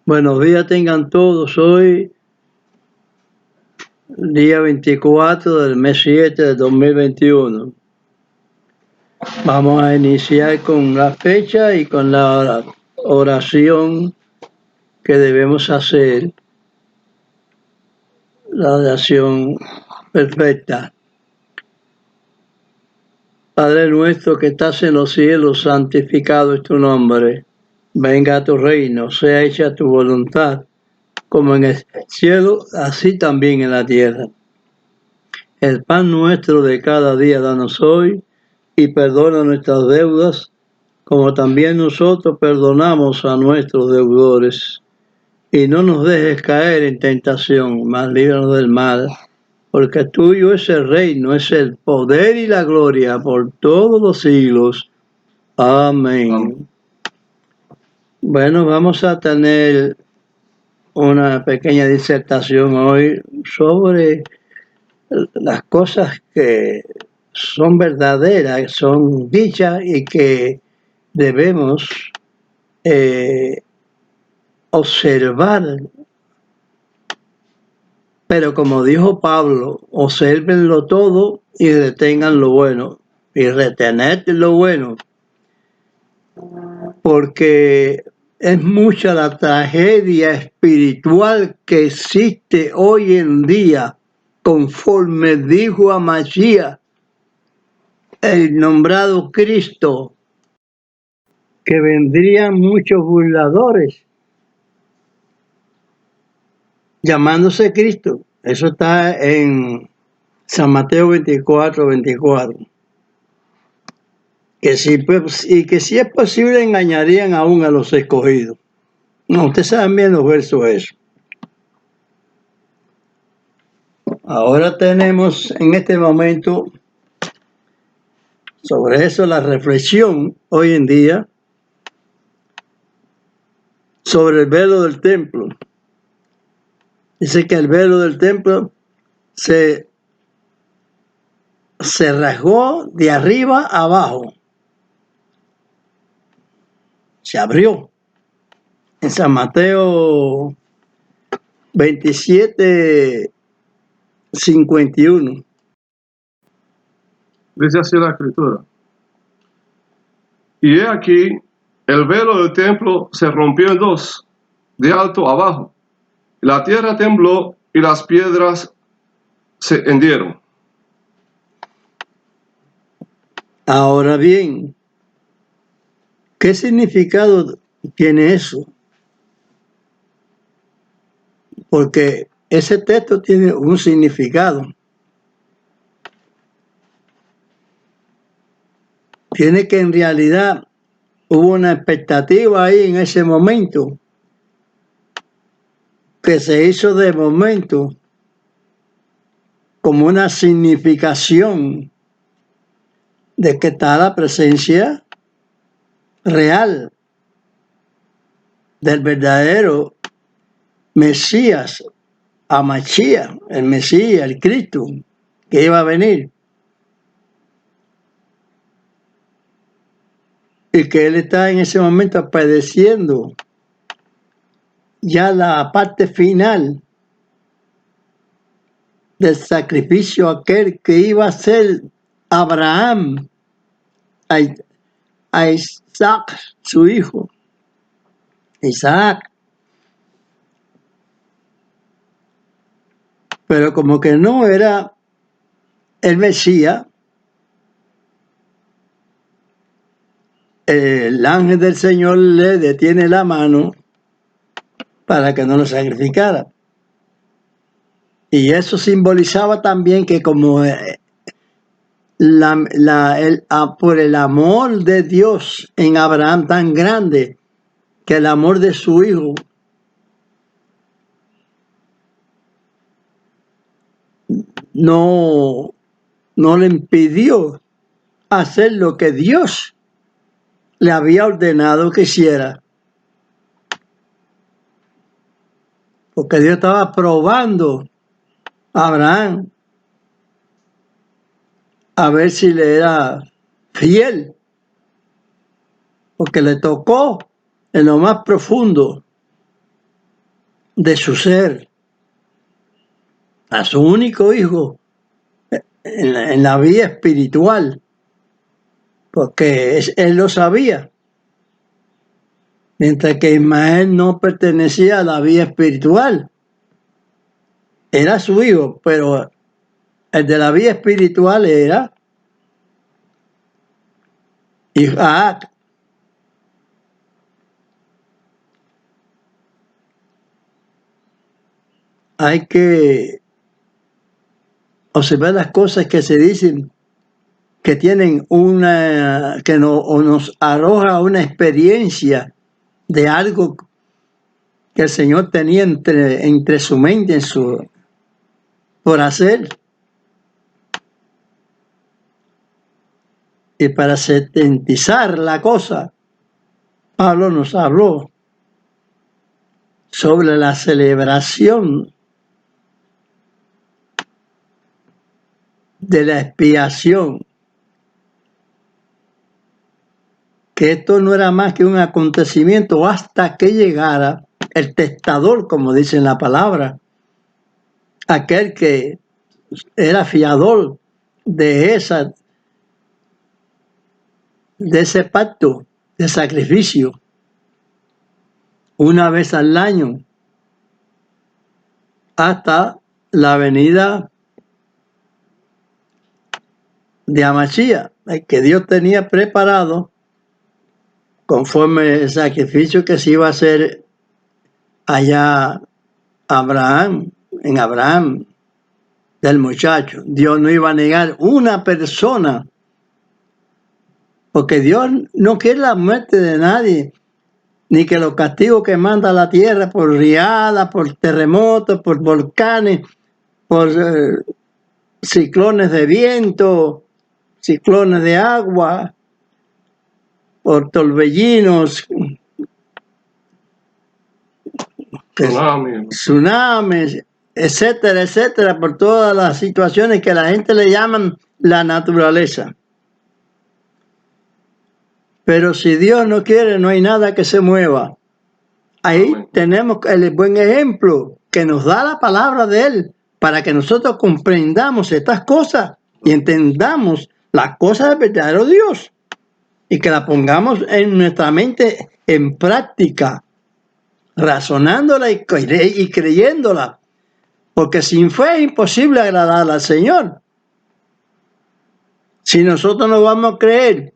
Buenos días tengan todos. Hoy, día 24 del mes 7 de 2021. Vamos a iniciar con la fecha y con la oración que debemos hacer. La oración perfecta. Padre nuestro que estás en los cielos, santificado es tu nombre. Venga a tu reino, sea hecha tu voluntad, como en el cielo, así también en la tierra. El pan nuestro de cada día danos hoy, y perdona nuestras deudas, como también nosotros perdonamos a nuestros deudores. Y no nos dejes caer en tentación, mas líbranos del mal, porque tuyo es el reino, es el poder y la gloria por todos los siglos. Amén. Bueno, vamos a tener una pequeña disertación hoy sobre las cosas que son verdaderas, son dichas y que debemos observar. Pero como dijo Pablo, obsérvenlo todo y retengan lo bueno. Y retened lo bueno. Porque es mucha la tragedia espiritual que existe hoy en día, conforme dijo a Mashiach, el nombrado Cristo, que vendrían muchos burladores llamándose Cristo. Eso está en San Mateo 24:24. Que si es posible engañarían aún a los escogidos. No, ustedes saben bien los versos eso. Ahora tenemos en este momento sobre eso la reflexión hoy en día sobre el velo del templo. Dice que el velo del templo se rasgó de arriba a abajo. Se abrió. En San Mateo 27:51. Dice así la escritura. Y he aquí, el velo del templo se rompió en dos, de alto a abajo. La tierra tembló y las piedras se hendieron. Ahora bien, ¿qué significado tiene eso? Porque ese texto tiene un significado. Tiene que en realidad hubo una expectativa ahí en ese momento que se hizo de momento como una significación de que está la presencia real del verdadero Mesías, Mashiach, el Mesías, el Cristo, que iba a venir. Y que él está en ese momento padeciendo ya la parte final del sacrificio aquel que iba a ser Abraham a Isaac, su hijo. Isaac. Pero como que no era el Mesías, el ángel del Señor le detiene la mano para que no lo sacrificara. Y eso simbolizaba también que como por el amor de Dios en Abraham tan grande, que el amor de su hijo no le impidió hacer lo que Dios le había ordenado que hiciera. Porque Dios estaba probando a Abraham a ver si le era fiel. Porque le tocó en lo más profundo de su ser, a su único hijo en la vida espiritual, porque él lo sabía, mientras que Ismael no pertenecía a la vida espiritual, era su hijo, pero el de la vida espiritual era Isaac. Hay que observar las cosas que se dicen, que tienen que nos arroja una experiencia de algo que el Señor tenía entre su mente por hacer. Y para sintetizar la cosa, Pablo nos habló sobre la celebración de la expiación, que esto no era más que un acontecimiento hasta que llegara el testador, como dice en la palabra, aquel que era fiador de ese pacto de sacrificio una vez al año hasta la venida de Amachía, el que Dios tenía preparado conforme el sacrificio que se iba a hacer allá en Abraham, del muchacho. Dios no iba a negar una persona, porque Dios no quiere la muerte de nadie, ni que los castigos que manda la tierra por riadas, por terremotos, por volcanes, por ciclones de viento, ciclones de agua, por torbellinos, tsunamis, etcétera, etcétera, por todas las situaciones que la gente le llaman la naturaleza. Pero si Dios no quiere, no hay nada que se mueva. Ahí tenemos el buen ejemplo que nos da la palabra de Él para que nosotros comprendamos estas cosas y entendamos las cosas del verdadero Dios y que la pongamos en nuestra mente en práctica, razonándola y creyéndola, porque sin fe es imposible agradar al Señor. Si nosotros no vamos a creer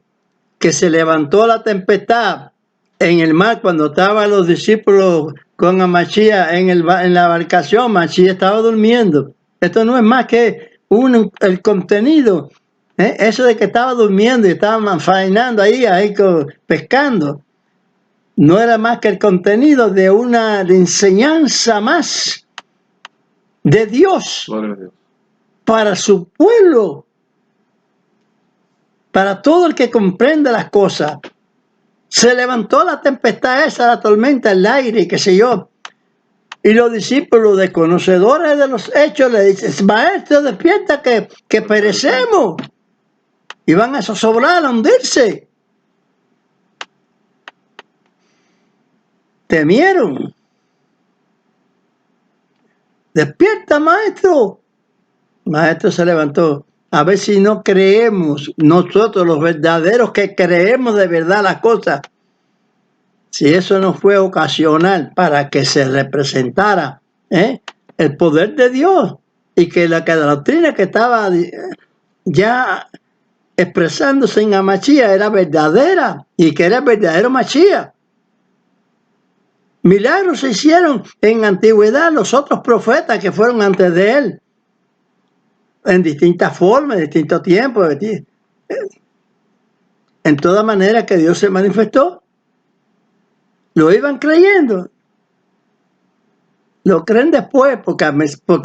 que se levantó la tempestad en el mar cuando estaban los discípulos con Amachía en la embarcación, Amachía estaba durmiendo. Esto no es más que el contenido, eso de que estaba durmiendo y estaban faenando ahí pescando. No era más que el contenido de una enseñanza más de Dios para su pueblo, para todo el que comprende las cosas. Se levantó la tempestad esa, la tormenta, el aire, y qué sé yo. Y los discípulos, desconocedores de los hechos, le dicen: Maestro, despierta que perecemos. Y van a zozobrar, a hundirse. Temieron. Despierta, maestro. Maestro se levantó. A ver si no creemos, nosotros los verdaderos que creemos de verdad las cosas, si eso no fue ocasional para que se representara el poder de Dios y que la doctrina que estaba ya expresándose en Amachía era verdadera y que era el verdadero Machía. Milagros se hicieron en antigüedad los otros profetas que fueron antes de él, en distintas formas, en distintos tiempos, en toda manera que Dios se manifestó. Lo iban creyendo. Lo creen después, porque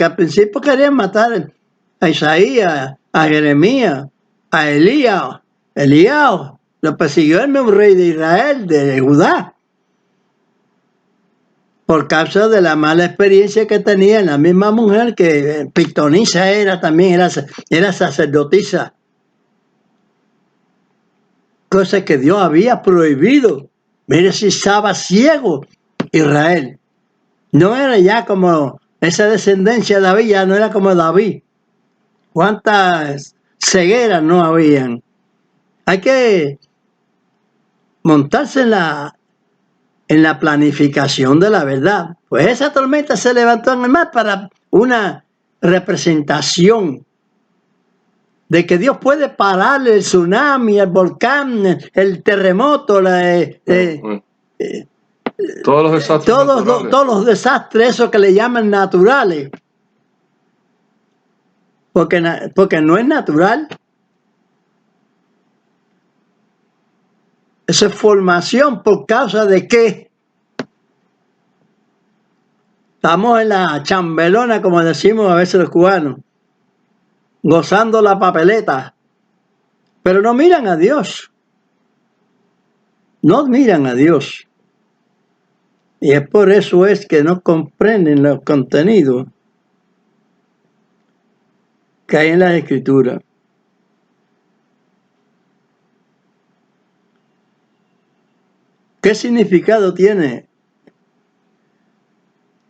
al principio querían matar a Isaías, a Jeremías, a Elías. Lo persiguió el mismo rey de Israel, de Judá, por causa de la mala experiencia que tenía en la misma mujer que pitonisa también era sacerdotisa. Cosa que Dios había prohibido. Mire si estaba ciego Israel. No era ya como esa descendencia de David, ya no era como David. ¿Cuántas cegueras no habían? Hay que montarse en la planificación de la verdad. Pues esa tormenta se levantó en el mar para una representación de que Dios puede parar el tsunami, el volcán, el terremoto, todos los desastres naturales. todos los desastres, esos que le llaman naturales. Porque no es natural. Eso es formación por causa de qué. Estamos en la chambelona, como decimos a veces los cubanos, gozando la papeleta, pero no miran a Dios. No miran a Dios. Y es por eso es que no comprenden los contenidos que hay en la Escritura. ¿Qué significado tiene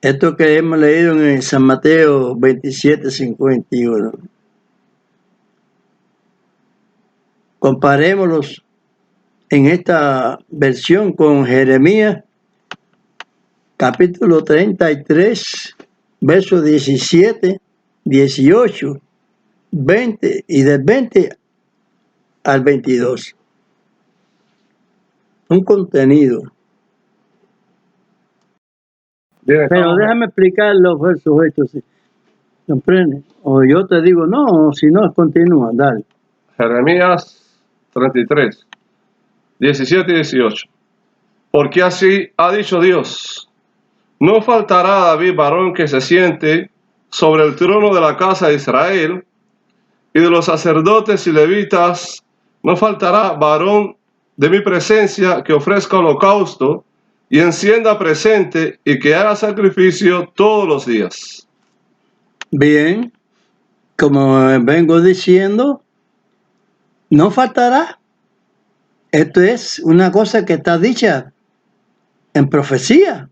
esto que hemos leído en San Mateo 27:51? Comparémoslos en esta versión con Jeremías, capítulo 33, versos 17, 18, 20 y del 20 al 22. Un contenido. Bien, pero déjame explicar los versos estos. ¿Comprende? O yo te digo, no, si no, continúa, dale. Jeremías 33, 17 y 18. Porque así ha dicho Dios: no faltará a David varón que se siente sobre el trono de la casa de Israel, y de los sacerdotes y levitas no faltará varón de mi presencia que ofrezca holocausto y encienda presente y que haga sacrificio todos los días. Bien, como vengo diciendo, no faltará. Esto es una cosa que está dicha en profecía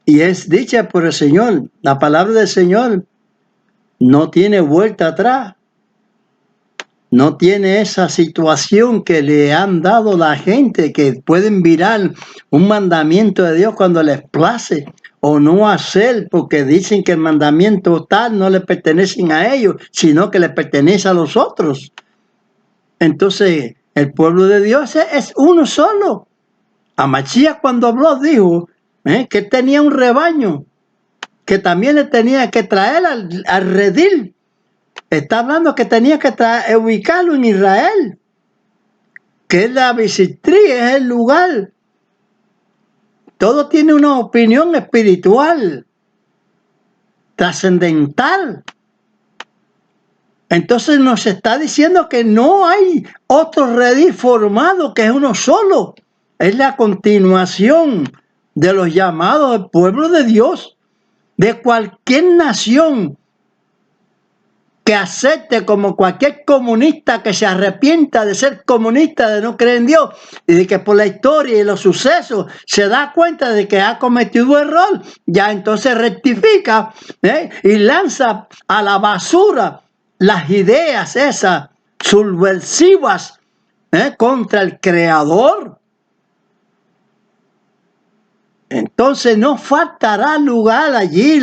y es dicha por el Señor. La palabra del Señor no tiene vuelta atrás. No tiene esa situación que le han dado la gente, que pueden virar un mandamiento de Dios cuando les place o no hacer, porque dicen que el mandamiento tal no le pertenece a ellos, sino que le pertenece a los otros. Entonces, el pueblo de Dios es uno solo. Amachías cuando habló dijo que tenía un rebaño, que también le tenía que traer al redil. Está hablando que tenía que ubicarlo en Israel, que es la bisitría, es el lugar. Todo tiene una opinión espiritual, trascendental. Entonces nos está diciendo que no hay otro redil formado, que es uno solo. Es la continuación de los llamados del pueblo de Dios, de cualquier nación que acepte, como cualquier comunista que se arrepienta de ser comunista, de no creer en Dios, y de que por la historia y los sucesos se da cuenta de que ha cometido error, ya entonces rectifica y lanza a la basura las ideas esas subversivas contra el Creador. Entonces no faltará lugar allí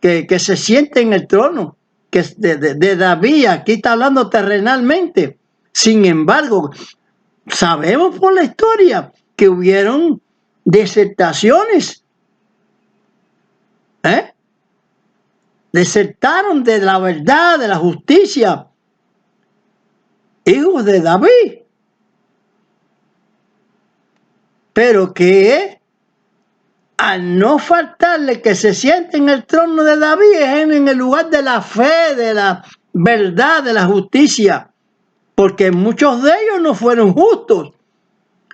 que se siente en el trono de David. Aquí está hablando terrenalmente. Sin embargo, sabemos por la historia que hubieron desertaciones. Desertaron de la verdad, de la justicia, hijos de David. Pero que al no faltarle que se siente en el trono de David, es en el lugar de la fe, de la verdad, de la justicia, porque muchos de ellos no fueron justos.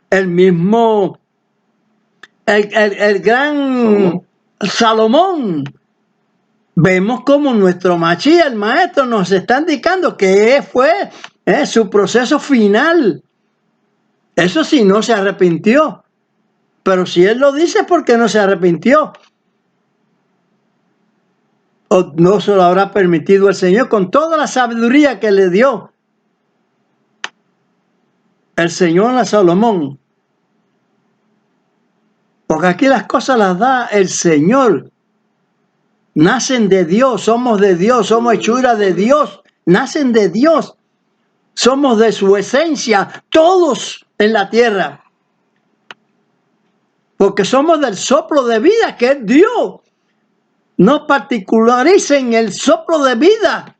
El mismo, el gran Salomón, vemos como nuestro Machía, el maestro, nos está indicando que fue su proceso final. Eso sí, no se arrepintió. Pero si él lo dice, ¿por qué no se arrepintió? ¿O no se lo habrá permitido el Señor con toda la sabiduría que le dio el Señor a Salomón? Porque aquí las cosas las da el Señor. Nacen de Dios, somos hechura de Dios, nacen de Dios. Somos de su esencia, todos en la tierra. Porque somos del soplo de vida que Él dio. No particularicen el soplo de vida,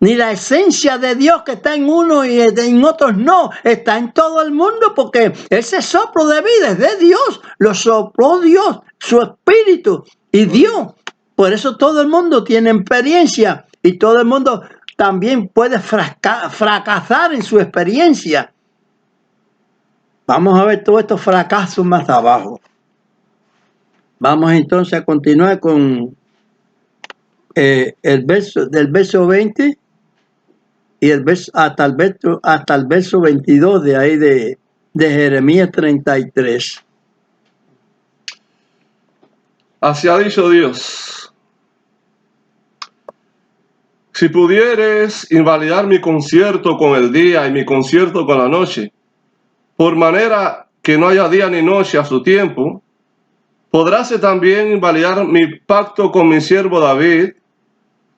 ni la esencia de Dios que está en uno y en otros no. Está en todo el mundo porque ese soplo de vida es de Dios. Lo sopló Dios, su espíritu, y Dios. Por eso todo el mundo tiene experiencia y todo el mundo también puede fracasar en su experiencia. Vamos a ver todos estos fracasos más abajo. Vamos entonces a continuar con el verso del verso 20 y el verso hasta el verso 22 de ahí de Jeremías 33. Así ha dicho Dios: si pudieres invalidar mi concierto con el día y mi concierto con la noche, por manera que no haya día ni noche a su tiempo, podrás también invalidar mi pacto con mi siervo David,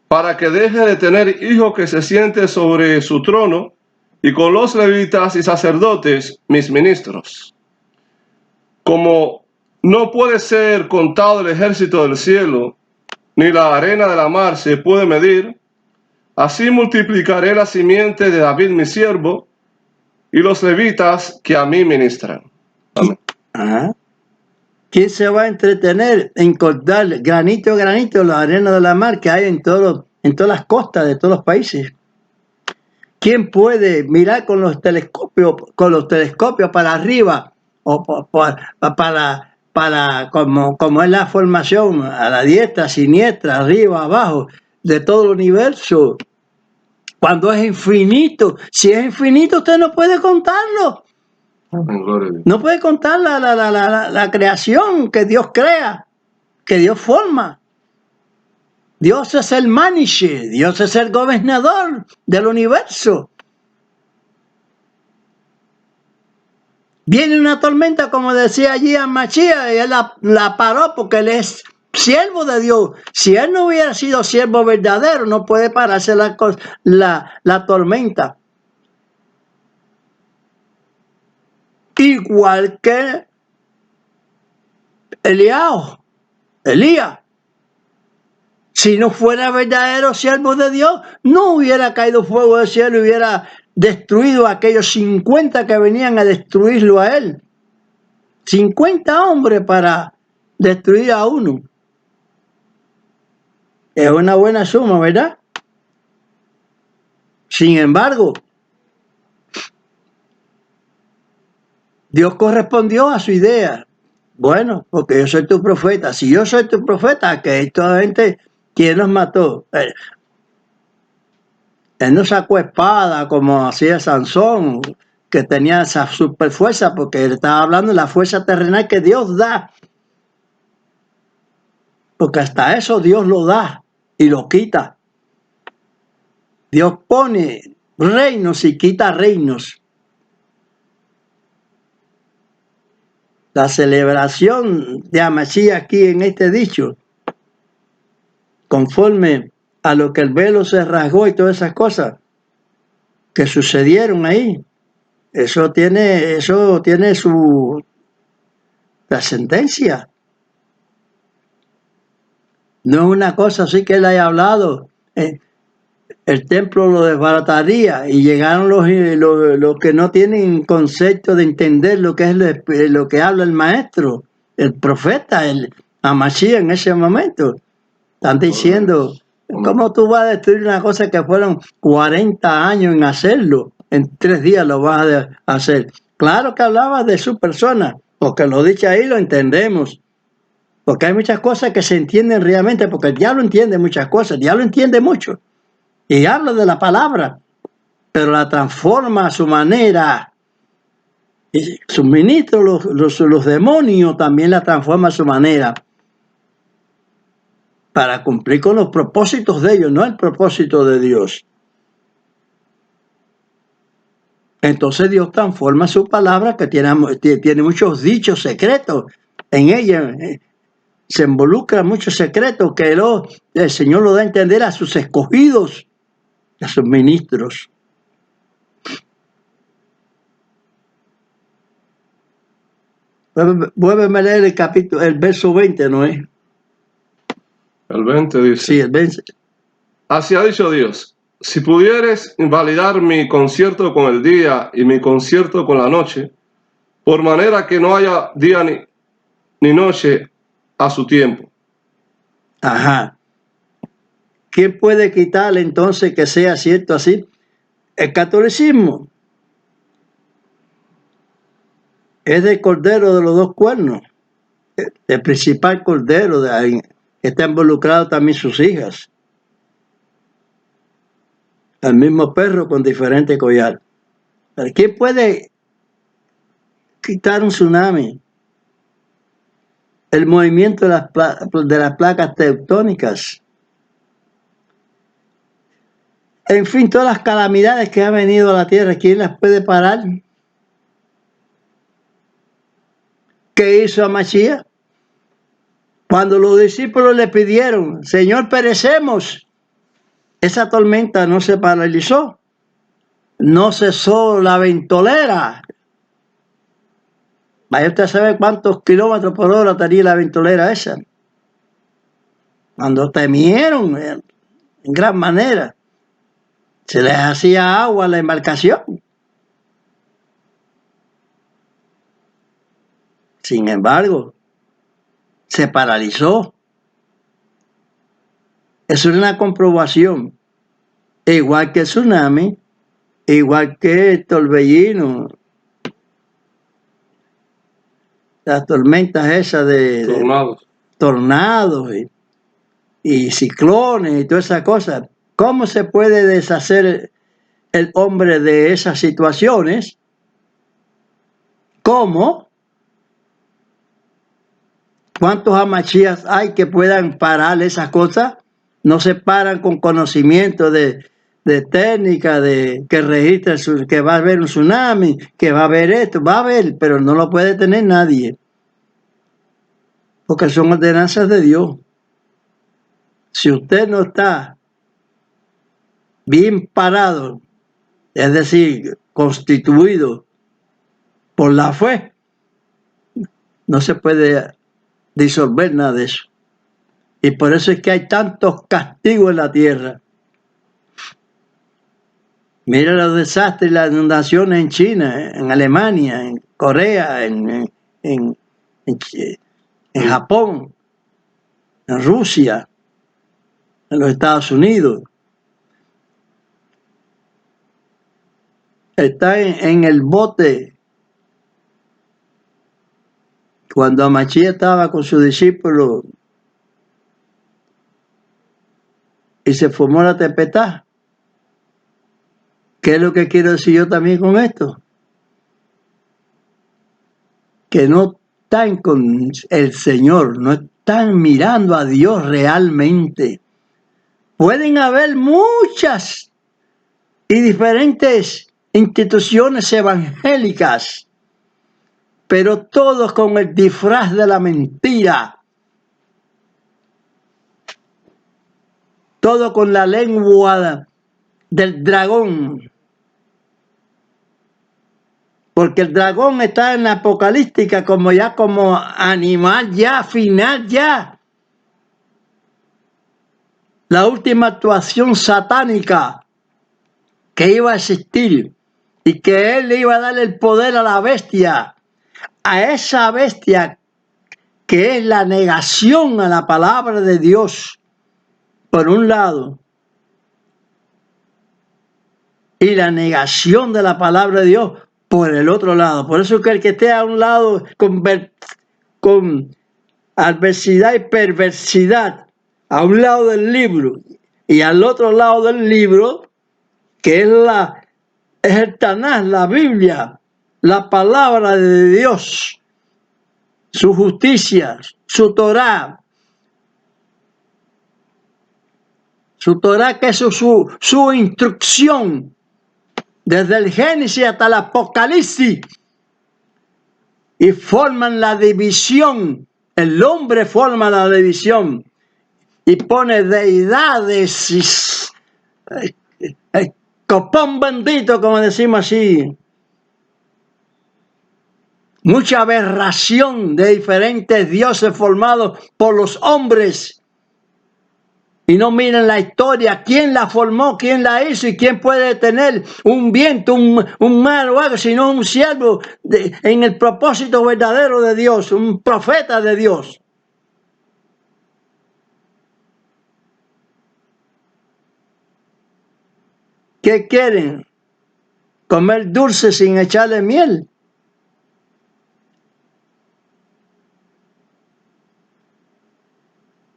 para que deje de tener hijo que se siente sobre su trono, y con los levitas y sacerdotes, mis ministros. Como no puede ser contado el ejército del cielo, ni la arena de la mar se puede medir, así multiplicaré la simiente de David mi siervo, y los levitas que a mí ministran. Amén. Ajá. ¿Quién se va a entretener en cortar granito a granito la arena de la mar que hay en todas las costas de todos los países? ¿Quién puede mirar con los telescopios para arriba o para como es la formación a la diestra, siniestra, arriba, abajo de todo el universo? Cuando es infinito, si es infinito usted no puede contarlo. No puede contar la creación que Dios crea, que Dios forma. Dios es el manager, Dios es el gobernador del universo. Viene una tormenta, como decía allí a Machía, y él la paró porque él es siervo de Dios. Si él no hubiera sido siervo verdadero, no puede pararse la tormenta. Igual que Elías. Si no fuera verdadero siervo de Dios, no hubiera caído fuego del cielo y hubiera destruido a aquellos 50 que venían a destruirlo a él. 50 hombres para destruir a uno. Es una buena suma, ¿verdad? Sin embargo, Dios correspondió a su idea. Bueno, porque yo soy tu profeta. Si yo soy tu profeta, que esta gente, ¿quién los mató? Él no sacó espada como hacía Sansón, que tenía esa super fuerza, porque él estaba hablando de la fuerza terrenal que Dios da. Porque hasta eso Dios lo da y lo quita. Dios pone reinos y quita reinos. La celebración de Amachí aquí en este dicho, conforme a lo que el velo se rasgó y todas esas cosas que sucedieron ahí, eso tiene su trascendencia. No es una cosa así que él haya hablado. El templo lo desbarataría y llegaron los que no tienen concepto de entender lo que es lo que habla el maestro, el profeta, el Amachí en ese momento. Están diciendo, ¿cómo tú vas a destruir una cosa que fueron 40 años en hacerlo? En 3 días lo vas a hacer. Claro que hablaba de su persona, porque lo dicho ahí lo entendemos. Porque hay muchas cosas que se entienden realmente, porque el diablo entiende muchas cosas, el diablo entiende mucho. Y habla de la palabra, pero la transforma a su manera. Y sus ministros, los demonios, también la transforman a su manera para cumplir con los propósitos de ellos, no el propósito de Dios. Entonces Dios transforma su palabra, que tiene muchos dichos secretos en ella. Se involucra muchos secretos que el Señor lo da a entender a sus escogidos, a sus ministros. Vuélveme a leer el verso 20, ¿no es? El 20 dice. Sí, el 20. Así ha dicho Dios: si pudieres invalidar mi concierto con el día y mi concierto con la noche, por manera que no haya día ni noche a su tiempo. Ajá. ¿Quién puede quitarle entonces que sea cierto así? El catolicismo es del cordero de los dos cuernos, el principal cordero de ahí. Está involucrado también sus hijas. El mismo perro con diferente collar. ¿Quién puede quitar un tsunami? El movimiento de las placas tectónicas. En fin, todas las calamidades que han venido a la tierra, ¿quién las puede parar? ¿Qué hizo Mashiach? Cuando los discípulos le pidieron, Señor, perecemos, esa tormenta no se paralizó, no cesó la ventolera. Vaya usted a saber cuántos kilómetros por hora tenía la ventolera esa. Cuando temieron en gran manera, se les hacía agua a la embarcación. Sin embargo, se paralizó. Eso es una comprobación. Igual que el tsunami, igual que el torbellino, las tormentas esas de tornados y ciclones y todas esas cosas. ¿Cómo se puede deshacer el hombre de esas situaciones? ¿Cómo? ¿Cuántos amachías hay que puedan parar esas cosas? No se paran con conocimiento de técnica, que registra que va a haber un tsunami, que va a haber esto, va a haber, pero no lo puede tener nadie. Porque son ordenanzas de Dios. Si usted no está bien parado, es decir, constituido por la fe, no se puede disolver nada de eso. Y por eso es que hay tantos castigos en la tierra. Mira los desastres y las inundaciones en China, en Alemania, en Corea, en Japón, en Rusia, en los Estados Unidos. Está en el bote. Cuando Mashiach estaba con sus discípulos y se formó la tempestad. ¿Qué es lo que quiero decir yo también con esto? Que no están con el Señor, no están mirando a Dios realmente. Pueden haber muchas y diferentes instituciones evangélicas, pero todos con el disfraz de la mentira. Todo con la lengua del dragón. Porque el dragón está en la apocalíptica como animal ya, final ya. La última actuación satánica que iba a existir y que él le iba a dar el poder a la bestia, a esa bestia que es la negación a la palabra de Dios, por un lado, y la negación de la palabra de Dios por el otro lado. Por eso es que el que esté a un lado con adversidad y perversidad, a un lado del libro y al otro lado del libro, que es el Tanaj, la Biblia, la palabra de Dios, su justicia, su Torah. Su Torah, que es su instrucción, desde el Génesis hasta el Apocalipsis, y forman la división. El hombre forma la división y pone deidades, copón bendito, como decimos así. Mucha aberración de diferentes dioses formados por los hombres. Y no miren la historia, quién la formó, quién la hizo y quién puede detener un viento, un mar o algo, sino un siervo en el propósito verdadero de Dios, un profeta de Dios. ¿Qué quieren? ¿Comer dulce sin echarle miel?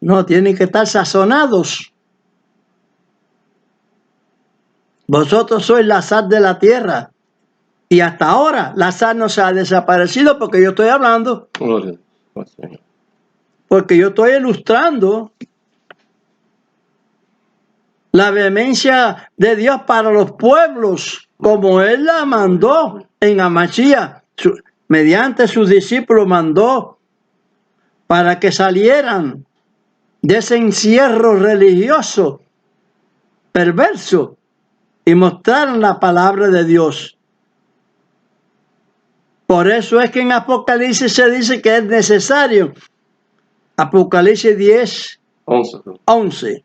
No, tienen que estar sazonados. Vosotros sois la sal de la tierra. Y hasta ahora la sal no se ha desaparecido porque yo estoy hablando. Gloria al Señor. Porque yo estoy ilustrando la vehemencia de Dios para los pueblos, como Él la mandó en Amachía. Mediante sus discípulos mandó para que salieran de ese encierro religioso perverso y mostraran la palabra de Dios. Por eso es que en Apocalipsis se dice que es necesario. Apocalipsis 10, 11.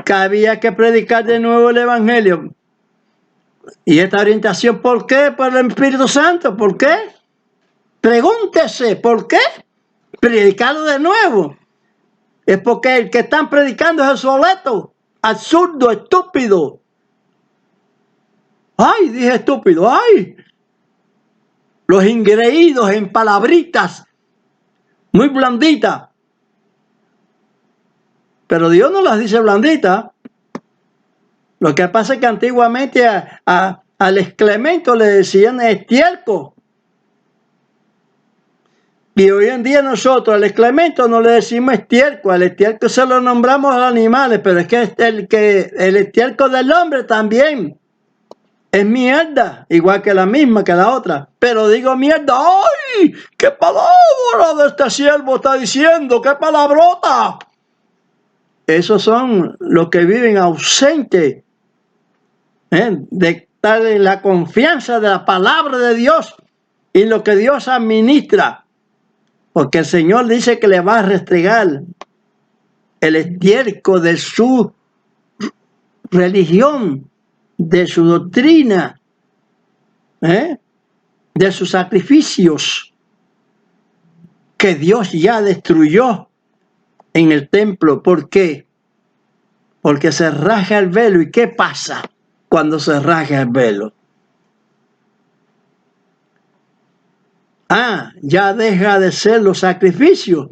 Que había que predicar de nuevo el Evangelio. Y esta orientación, ¿por qué? Por el Espíritu Santo. ¿Por qué? Pregúntese, ¿por qué? Predicarlo de nuevo. Es porque el que están predicando es obsoleto, absurdo, estúpido. ¡Ay! Dije estúpido, ¡ay! Los engreídos en palabritas muy blanditas. Pero Dios no las dice blanditas. Lo que pasa es que antiguamente al excremento le decían estiércol. Y hoy en día nosotros al excremento no le decimos estiércol. Al estiércol se lo nombramos a los animales, pero es que el estiércol del hombre también es mierda, igual que la misma, que la otra. Pero digo mierda, ¡ay! ¡Qué palabra de este siervo está diciendo! ¡Qué palabrota! Esos son los que viven ausentes de estar en la confianza de la palabra de Dios y lo que Dios administra. Porque el Señor dice que le va a restregar el estiércol de su religión, de su doctrina, de sus sacrificios que Dios ya destruyó en el templo. ¿Por qué? Porque se rasga el velo. ¿Y qué pasa cuando se rasga el velo? Ya deja de ser los sacrificios.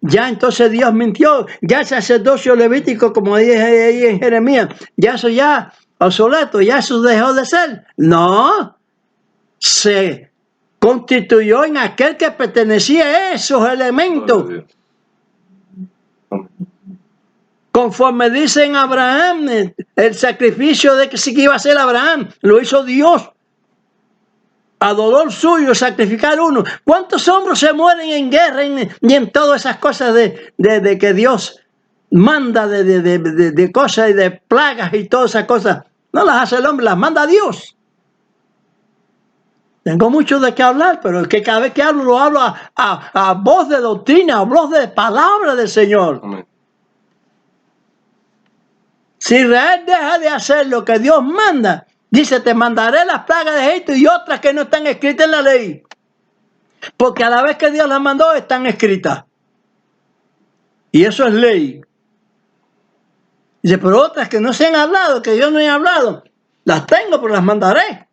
Ya entonces Dios mintió. Ya el sacerdocio levítico, como dije ahí en Jeremías, ya eso ya obsoleto, ya eso dejó de ser. No, se constituyó en aquel que pertenecía a esos elementos. Conforme dice en Abraham, el sacrificio de que sí que iba a ser Abraham, lo hizo Dios. A dolor suyo sacrificar uno. ¿Cuántos hombres se mueren en guerra y en todas esas cosas de que Dios manda de cosas y de plagas y todas esas cosas? No las hace el hombre, las manda Dios. Tengo mucho de qué hablar, pero es que cada vez que hablo, lo hablo a voz de doctrina, a voz de palabra del Señor. Amén. Si Israel deja de hacer lo que Dios manda, dice, te mandaré las plagas de Egipto y otras que no están escritas en la ley. Porque a la vez que Dios las mandó, están escritas. Y eso es ley. Dice, pero otras que no se han hablado, que yo no he hablado, las tengo, pero las mandaré.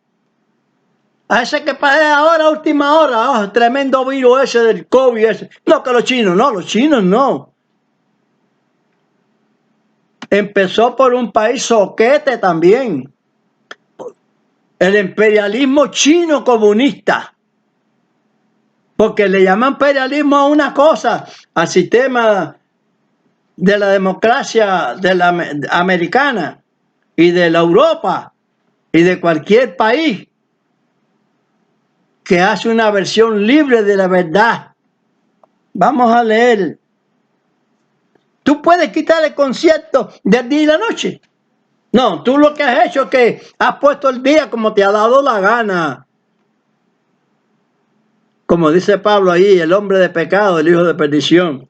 A ese que para ahora, última hora, tremendo virus ese del COVID ese. No, que los chinos no. Empezó por un país soquete también. el imperialismo chino comunista. Porque le llaman imperialismo a una cosa, al sistema de la democracia de la americana y de la Europa y de cualquier país que hace una versión libre de la verdad. Vamos a leer. Tú puedes quitar el concepto del día y la noche. No, tú lo que has hecho es que has puesto el día como te ha dado la gana. Como dice Pablo ahí, el hombre de pecado, el hijo de perdición.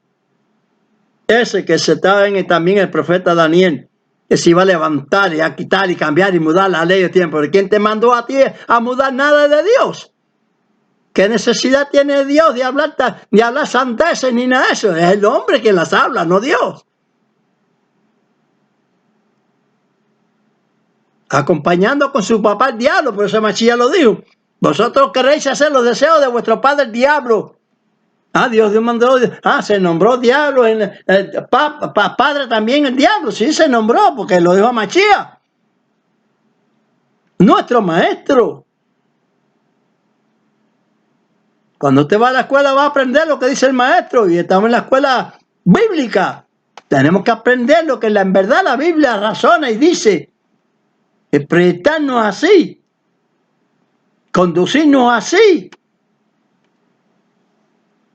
Ese que se estaba en también el profeta Daniel, que se iba a levantar y a quitar y cambiar y mudar la ley de tiempo. ¿Quién te mandó a ti a mudar nada de Dios? ¿Qué necesidad tiene Dios de hablar sandeces ni nada de eso? Es el hombre quien las habla, no Dios. Acompañando con su papá el diablo, por eso Machía lo dijo. Vosotros queréis hacer los deseos de vuestro padre el diablo. Dios mandó. Se nombró diablo. Padre también el diablo. Sí, se nombró porque lo dijo a Machía. Nuestro maestro. Cuando usted va a la escuela va a aprender lo que dice el maestro. Y estamos en la escuela bíblica. Tenemos que aprender lo que en verdad la Biblia razona y dice. Proyectarnos así. Conducirnos así.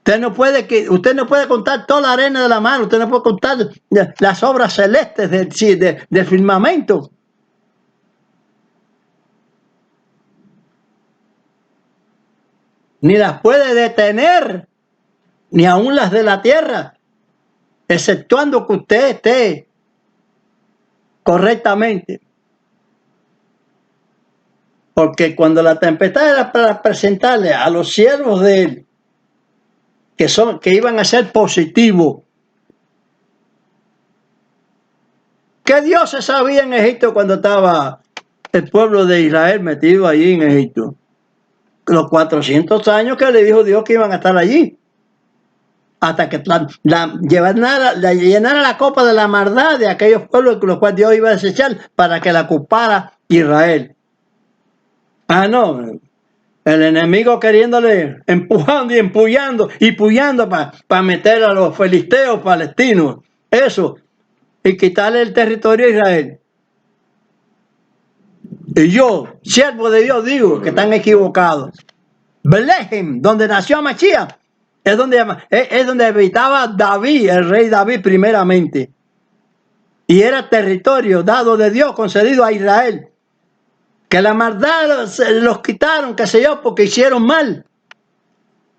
Usted no puede contar toda la arena de la mar. Usted no puede contar las obras celestes del firmamento. Ni las puede detener, ni aún las de la tierra, exceptuando que usted esté correctamente. Porque cuando la tempestad era para presentarle a los siervos de él, que iban a ser positivos, ¿qué Dios se sabía en Egipto cuando estaba el pueblo de Israel metido allí en Egipto? Los 400 años que le dijo Dios que iban a estar allí. Hasta que llenara la copa de la maldad de aquellos pueblos con los cuales Dios iba a desechar para que la ocupara Israel. No. El enemigo queriéndole, empujando y empullando para meter a los filisteos palestinos. Eso. Y quitarle el territorio a Israel. Y yo, siervo de Dios, digo que están equivocados. Belén, donde nació Machía, es donde habitaba David, el rey David primeramente. Y era territorio dado de Dios, concedido a Israel. Que la maldad los quitaron, qué sé yo, porque hicieron mal.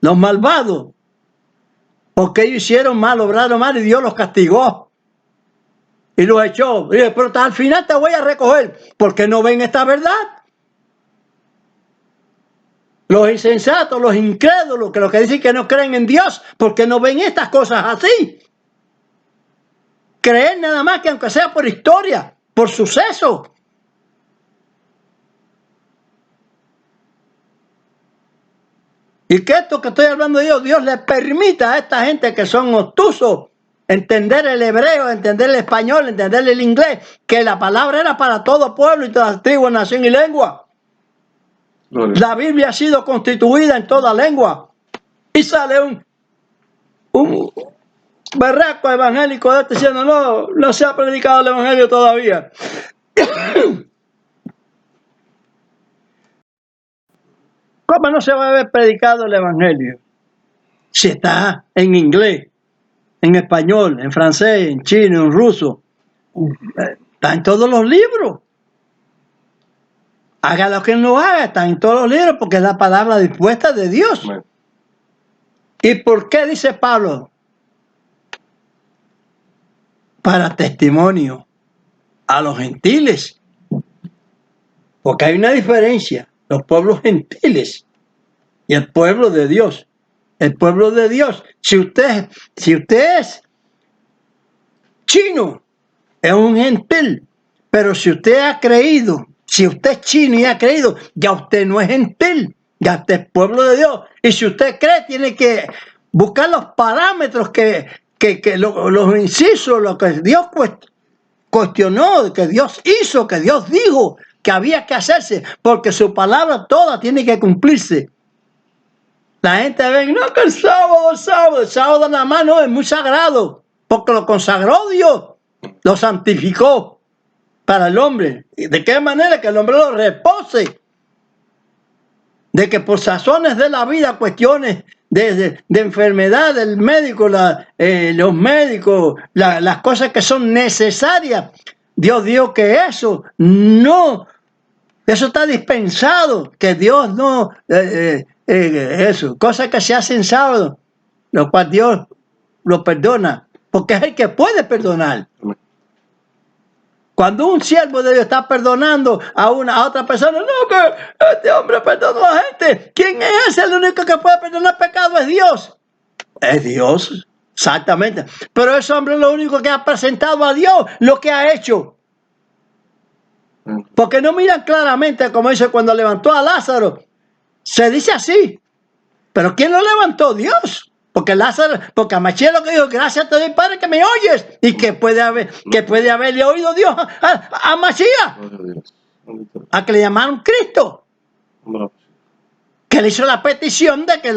Los malvados. Porque ellos hicieron mal, obraron mal y Dios los castigó. Y los echó. Y dice, pero al final te voy a recoger. ¿Por qué no ven esta verdad? Los insensatos, los incrédulos, que los que dicen que no creen en Dios, ¿por qué no ven estas cosas así? Creer nada más que aunque sea por historia, por suceso. Y que esto que estoy hablando de Dios le permita a esta gente que son obtusos entender el hebreo, entender el español, entender el inglés, que la palabra era para todo pueblo y toda tribu, nación y lengua. La Biblia ha sido constituida en toda lengua. Y sale un berraco evangélico de este diciendo, no se ha predicado el evangelio todavía. ¿Cómo no se va a haber predicado el evangelio? Si está en inglés, en español, en francés, en chino, en ruso. Está en todos los libros. Haga lo que no haga, está en todos los libros porque es la palabra dispuesta de Dios. Bueno. ¿Y por qué dice Pablo? Para testimonio a los gentiles. Porque hay una diferencia. Los pueblos gentiles y el pueblo de Dios. El pueblo de Dios. Si usted es chino, es un gentil. Pero si usted ha creído, si usted es chino y ha creído, ya usted no es gentil. Ya usted es pueblo de Dios. Y si usted cree, tiene que buscar los parámetros los incisos, lo que Dios cuestionó, que Dios hizo, que Dios dijo. que había que hacerse, porque su palabra toda tiene que cumplirse. La gente ve, no, que el sábado nada más no, es muy sagrado, porque lo consagró Dios, lo santificó para el hombre. ¿De qué manera? Que el hombre lo repose. De que por razones de la vida, cuestiones de enfermedad, del médico, los médicos, las cosas que son necesarias, Dios dijo que eso está dispensado, que Dios no, eso, cosas que se hacen sábado, lo cual Dios lo perdona, porque es el que puede perdonar. Cuando un siervo de Dios está perdonando a otra persona, no, que este hombre perdonó a la gente. ¿Quién es ese? El único que puede perdonar pecado es Dios. Es Dios, exactamente. Pero ese hombre es lo único que ha presentado a Dios, lo que ha hecho. Porque no miran claramente, como dice cuando levantó a Lázaro. Se dice así. Pero ¿quién lo levantó? Dios. Porque a Machiel lo que dijo, gracias te doy, Padre, que me oyes. Y que puede haberle oído Dios a Machiel. A que le llamaron Cristo. Que le hizo la petición de que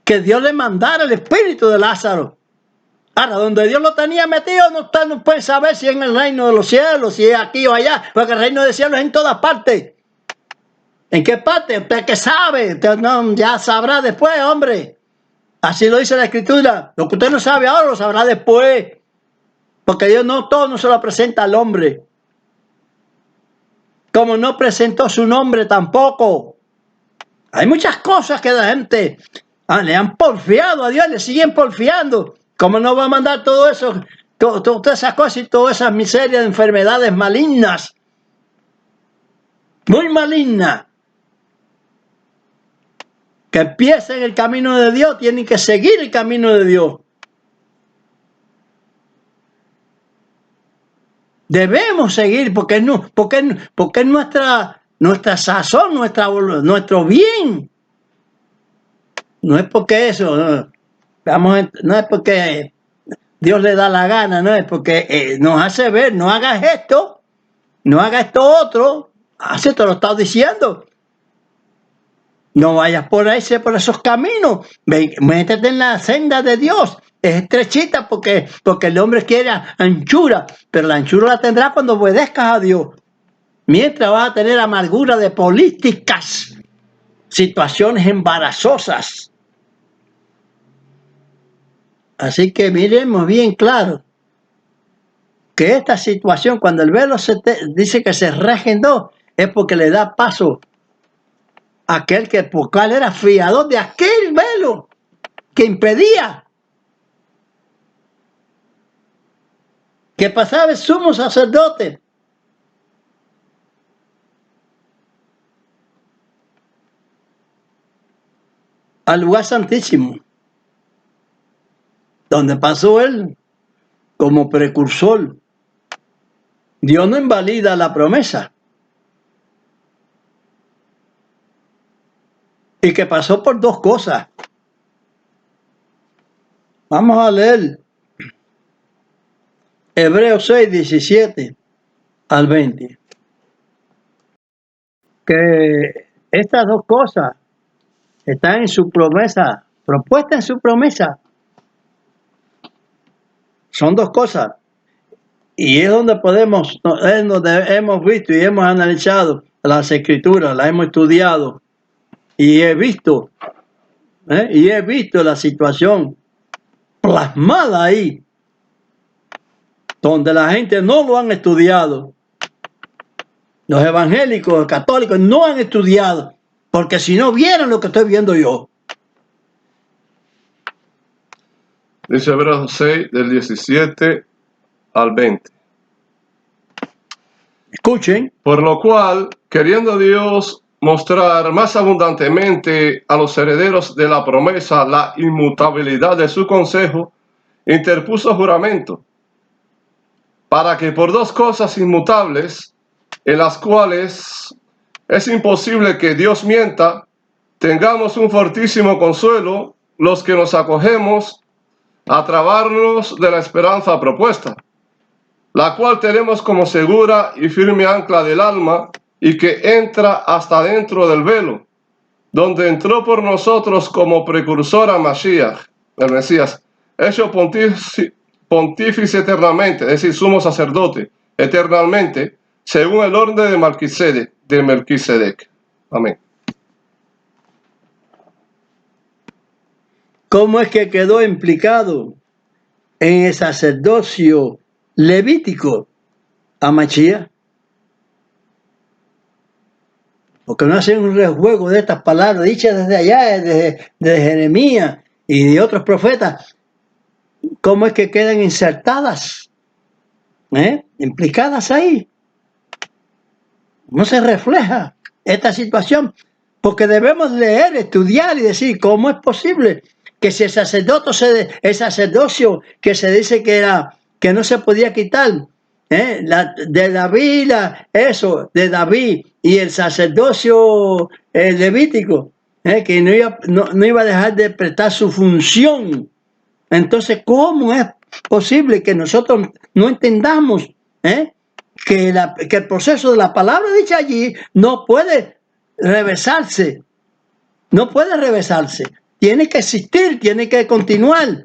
que Dios le mandara el espíritu de Lázaro. Ahora, donde Dios lo tenía metido, usted no puede saber si es en el reino de los cielos, si es aquí o allá, porque el reino del cielo es en todas partes. ¿En qué parte? Usted que sabe, usted ya sabrá después, hombre. Así lo dice la Escritura. Lo que usted no sabe ahora lo sabrá después. Porque Dios todo no se lo presenta al hombre. Como no presentó su nombre tampoco. Hay muchas cosas que la gente le han porfiado a Dios, le siguen porfiando. ¿Cómo no va a mandar todo eso, todas esas cosas y todas esas miserias de enfermedades malignas? Muy malignas. Que empiecen el camino de Dios, tienen que seguir el camino de Dios. Debemos seguir porque es nuestra sazón, nuestro bien. No es porque eso, no es porque Dios le da la gana, no es porque nos hace ver, no hagas esto, no hagas esto otro, así te lo está diciendo. No vayas por esos caminos. Métete en la senda de Dios. Es estrechita porque el hombre quiere anchura, pero la anchura la tendrá cuando obedezcas a Dios. Mientras vas a tener amargura de políticas, situaciones embarazosas. Así que miremos bien claro que esta situación, cuando el velo dice que se raja en dos, es porque le da paso aquel que por cual era fiador de aquel velo que impedía que pasaba el sumo sacerdote. Al lugar santísimo, donde pasó él como precursor. Dios no invalida la promesa. Y que pasó por dos cosas. Vamos a leer Hebreos 6, 17 al 20. Que estas dos cosas están en su promesa, propuestas en su promesa. Son dos cosas. Y es donde hemos visto y hemos analizado las escrituras, las hemos estudiado. Y he visto la situación plasmada ahí, donde la gente no lo han estudiado. Los evangélicos, los católicos no han estudiado, porque si no vieran lo que estoy viendo yo. Dice Hebreos 6, del 17 al 20. Escuchen. Por lo cual, queriendo Dios mostrar más abundantemente a los herederos de la promesa la inmutabilidad de su consejo, interpuso juramento, para que por dos cosas inmutables, en las cuales es imposible que Dios mienta, tengamos un fortísimo consuelo los que nos acogemos a trabarnos de la esperanza propuesta. la cual tenemos como segura y firme ancla del alma, y que entra hasta dentro del velo, donde entró por nosotros como precursor a Mashiach, el Mesías, hecho pontífice eternamente, es decir, sumo sacerdote, eternamente, según el orden de Melquisedec. Amén. ¿Cómo es que quedó implicado en el sacerdocio levítico a Mashiach? Porque no hacen un rejuego de estas palabras dichas desde allá, desde Jeremías y de otros profetas. ¿Cómo es que quedan insertadas? Implicadas ahí. No se refleja esta situación, porque debemos leer, estudiar y decir cómo es posible que si el sacerdocio que se dice que no se podía quitar, de David, de David y el sacerdocio levítico, que no iba a dejar de prestar su función. Entonces, ¿cómo es posible que nosotros no entendamos que el proceso de la palabra dicha allí no puede reversarse? No puede reversarse. Tiene que existir, tiene que continuar.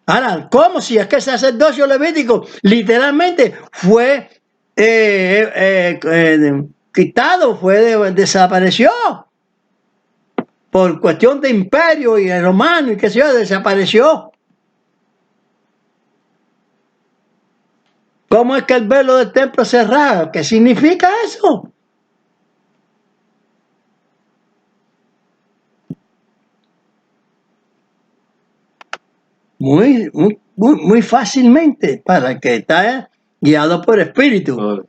Ahora, ¿cómo? Si es que el sacerdocio levítico literalmente fue quitado, desapareció por cuestión de imperio y el romano y qué sé yo, desapareció. ¿Cómo es que el velo del templo cerrado? ¿Qué significa eso? Muy fácilmente, para el que está guiado por espíritu.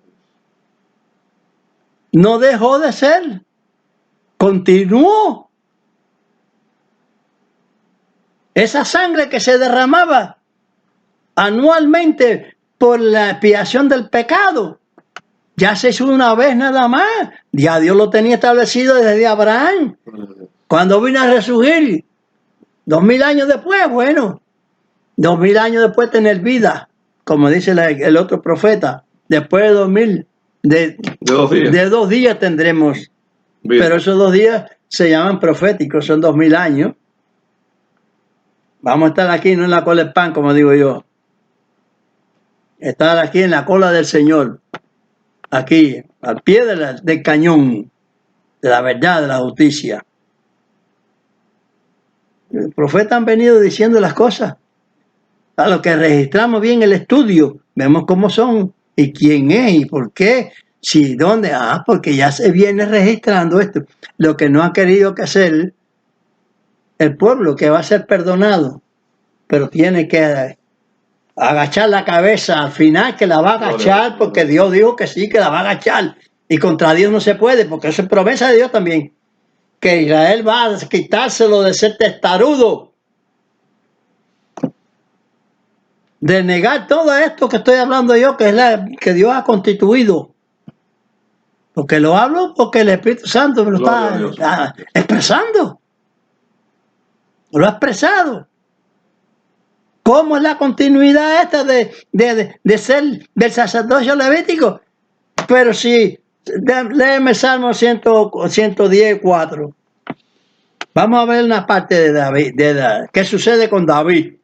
No dejó de ser, continuó. Esa sangre que se derramaba anualmente por la expiación del pecado, ya se hizo una vez nada más. Ya Dios lo tenía establecido desde Abraham. Cuando vino a resurgir, 2000 años después, 2000 años después tener vida, como dice el otro profeta, después de 2000, de 2 días tendremos vida. Pero esos 2 días se llaman proféticos, son 2000 años. Vamos a estar aquí, no en la cola del pan, como digo yo. Estar aquí en la cola del Señor, aquí, al pie del cañón, de la verdad, de la justicia. Los profetas han venido diciendo las cosas. A lo que registramos bien el estudio, vemos cómo son y quién es y por qué, si, dónde, porque ya se viene registrando esto. Lo que no ha querido que hacer el pueblo, que va a ser perdonado, pero tiene que agachar la cabeza al final, que la va a agachar porque Dios dijo que sí, que la va a agachar, y contra Dios no se puede, porque eso es promesa de Dios también, que Israel va a quitárselo de ser testarudo, de negar todo esto que estoy hablando yo, que es que Dios ha constituido. Porque lo hablo porque el Espíritu Santo me lo está expresando. Lo ha expresado. ¿Cómo es la continuidad esta de ser del sacerdocio levítico? Pero si, léeme Salmo 110, 4. Vamos a ver una parte de David, qué sucede con David.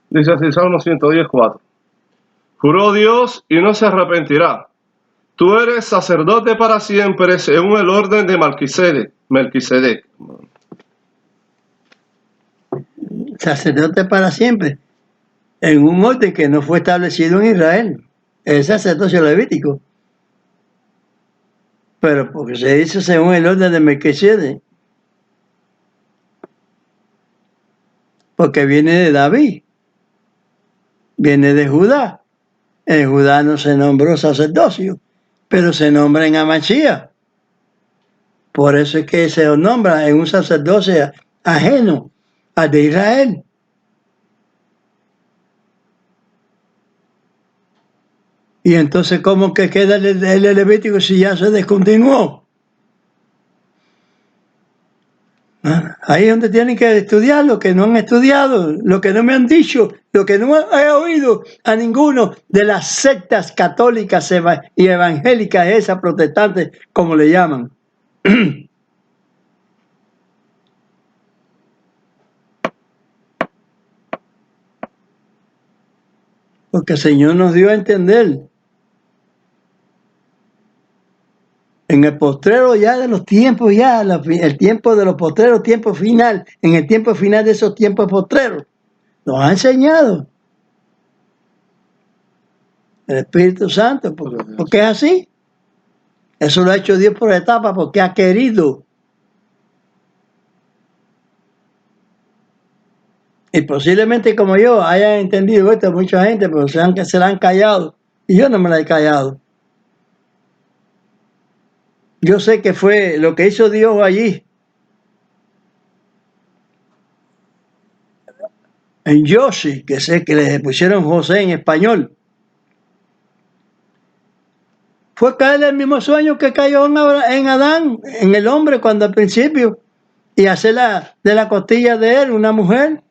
Dice así, Salmo 110, 4. Juró Dios y no se arrepentirá. Tú eres sacerdote para siempre según el orden de Melquisedec. Sacerdote para siempre. En un orden que no fue establecido en Israel. El sacerdocio levítico. Pero porque se hizo según el orden de Melquisedec. Porque viene de David. Viene de Judá. En Judá no se nombró sacerdocio, pero se nombra en Mashiach. Por eso es que se nombra en un sacerdocio ajeno al de Israel. Y entonces, ¿cómo que queda el Levítico si ya se descontinuó? Ahí es donde tienen que estudiar lo que no han estudiado, lo que no me han dicho, lo que no he oído a ninguno de las sectas católicas y evangélicas, esas protestantes, como le llaman. Porque el Señor nos dio a entender. En el postrero ya de los tiempos, ya el tiempo de los postreros, tiempo final, en el tiempo final de esos tiempos postreros, nos ha enseñado el Espíritu Santo, porque es así. Eso lo ha hecho Dios por etapas, porque ha querido. Y posiblemente como yo hayan entendido esto mucha gente, pero se la han callado. Y yo no me la he callado. Yo sé que fue lo que hizo Dios allí. En Yoshi, que sé que le pusieron José en español. Fue caer el mismo sueño que cayó en Adán, en el hombre, cuando al principio. Y hacer de la costilla de él una mujer.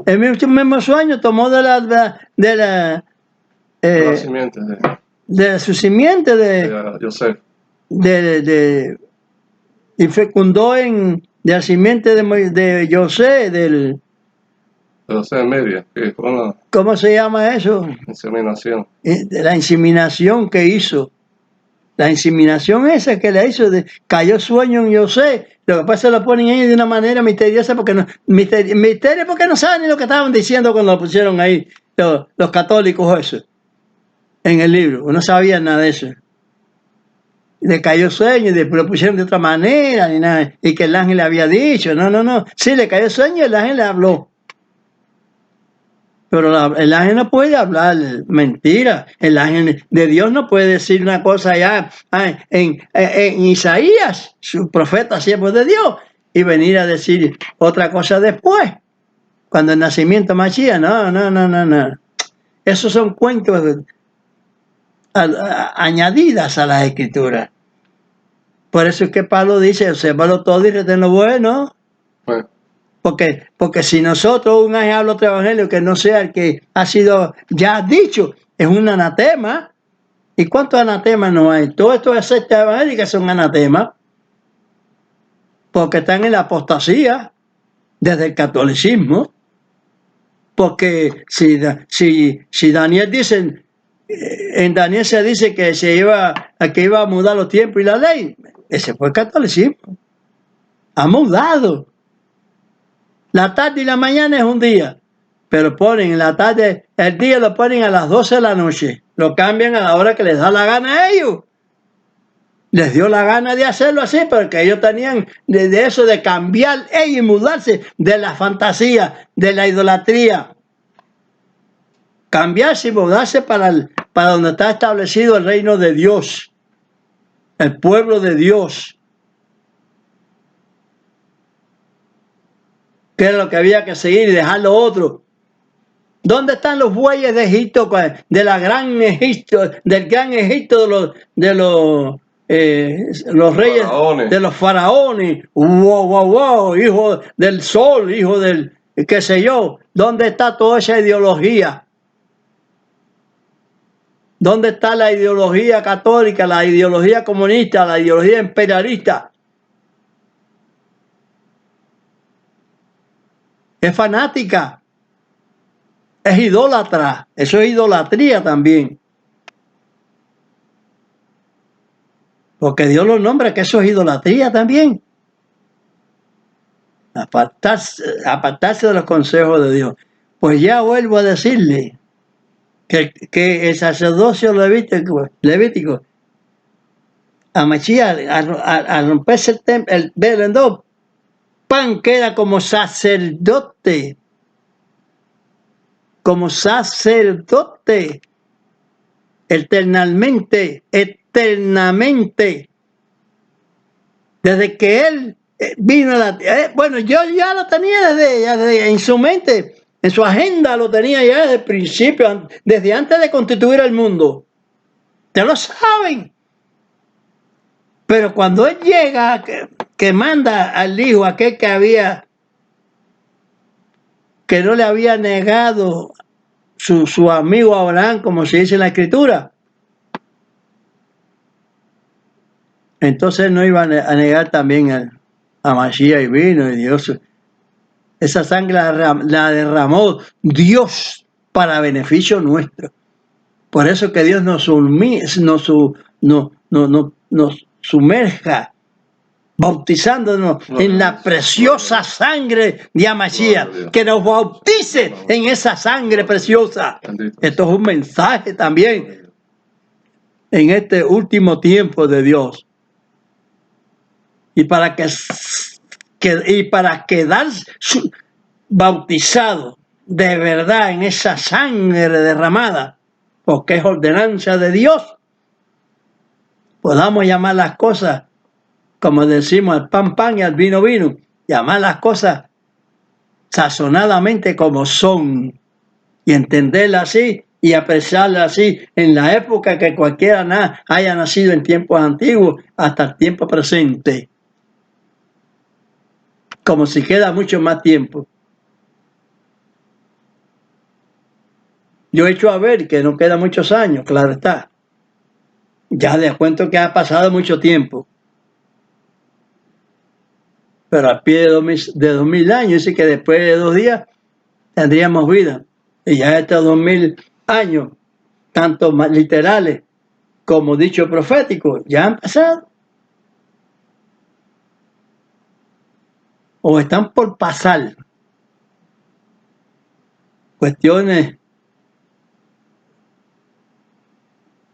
El mismo sueño tomó de su simiente de José. Y fecundó de la simiente de José, de José de Media, que fue una... ¿Cómo se llama eso? Inseminación. De la inseminación que hizo. La inseminación esa que le hizo, cayó sueño en José. Lo que pasa es que lo ponen ahí de una manera misteriosa, porque no, misterio porque no saben ni lo que estaban diciendo cuando lo pusieron ahí los católicos eso, en el libro. No sabían nada de eso. Le cayó sueño y después lo pusieron de otra manera, ni nada, y que el ángel le había dicho. No. Sí, le cayó sueño y el ángel le habló. Pero el ángel no puede hablar mentira. El ángel de Dios no puede decir una cosa allá en Isaías, su profeta siervo de Dios, y venir a decir otra cosa después, cuando el nacimiento Mashiach. No. Esos son cuentos añadidas a las escrituras. Por eso es que Pablo dice, obsérvalo todo y retén lo bueno. Bueno. Porque si nosotros, un ángel habla otro evangelio que no sea el que ha sido ya dicho, es un anatema. ¿Y cuántos anatemas no hay? Todos estos sectas evangélicas son anatemas, porque están en la apostasía desde el catolicismo. Porque si Daniel dice, en Daniel se dice que iba a mudar los tiempos y la ley, ese fue el catolicismo. Ha mudado. La tarde y la mañana es un día, pero ponen en la tarde, el día lo ponen a las 12 de la noche, lo cambian a la hora que les da la gana a ellos. Les dio la gana de hacerlo así, porque ellos tenían de eso de cambiar y mudarse de la fantasía, de la idolatría. Cambiarse y mudarse para donde está establecido el reino de Dios, el pueblo de Dios. Que era lo que había que seguir y dejar lo otro. ¿Dónde están los bueyes de Egipto, del gran Egipto de los reyes, faraones. de los faraones? Wow, hijo del sol, hijo del qué sé yo. ¿Dónde está toda esa ideología? ¿Dónde está la ideología católica, la ideología comunista, la ideología imperialista? Es fanática, es idólatra, eso es idolatría también. Porque Dios lo nombra que eso es idolatría también. Apartarse de los consejos de Dios. Pues ya vuelvo a decirle que el sacerdocio levítico a Mashiach, al romperse el velo en dos, pan queda como sacerdote, eternamente, desde que él vino a la tierra. Bueno, yo ya lo tenía desde en su mente, en su agenda lo tenía ya desde el principio, desde antes de constituir el mundo. Ustedes lo saben. Pero cuando él llega, que que manda al hijo, aquel que no le había negado su amigo Abraham, como se dice en la Escritura. Entonces no iba a negar también a Mashiach y vino, y Dios, esa sangre la derramó Dios para beneficio nuestro. Por eso que Dios nos sumerja, bautizándonos en la preciosa sangre de Amashiach, que nos bautice en esa sangre preciosa. Esto es un mensaje también en este último tiempo de Dios. Y para quedar bautizado de verdad en esa sangre derramada, porque es ordenanza de Dios, podamos llamar las cosas, como decimos, al pan pan y al vino vino, llamar las cosas sazonadamente como son y entenderlas así y apreciarlas así en la época que cualquiera haya nacido en tiempos antiguos hasta el tiempo presente, como si queda mucho más tiempo. Yo he hecho a ver que no queda muchos años, claro está. Ya les cuento que ha pasado mucho tiempo. Pero al pie de 2000 años, dice que después de 2 días tendríamos vida. Y ya estos 2000 años, tanto literales como dichos proféticos, ya han pasado. O están por pasar. Cuestiones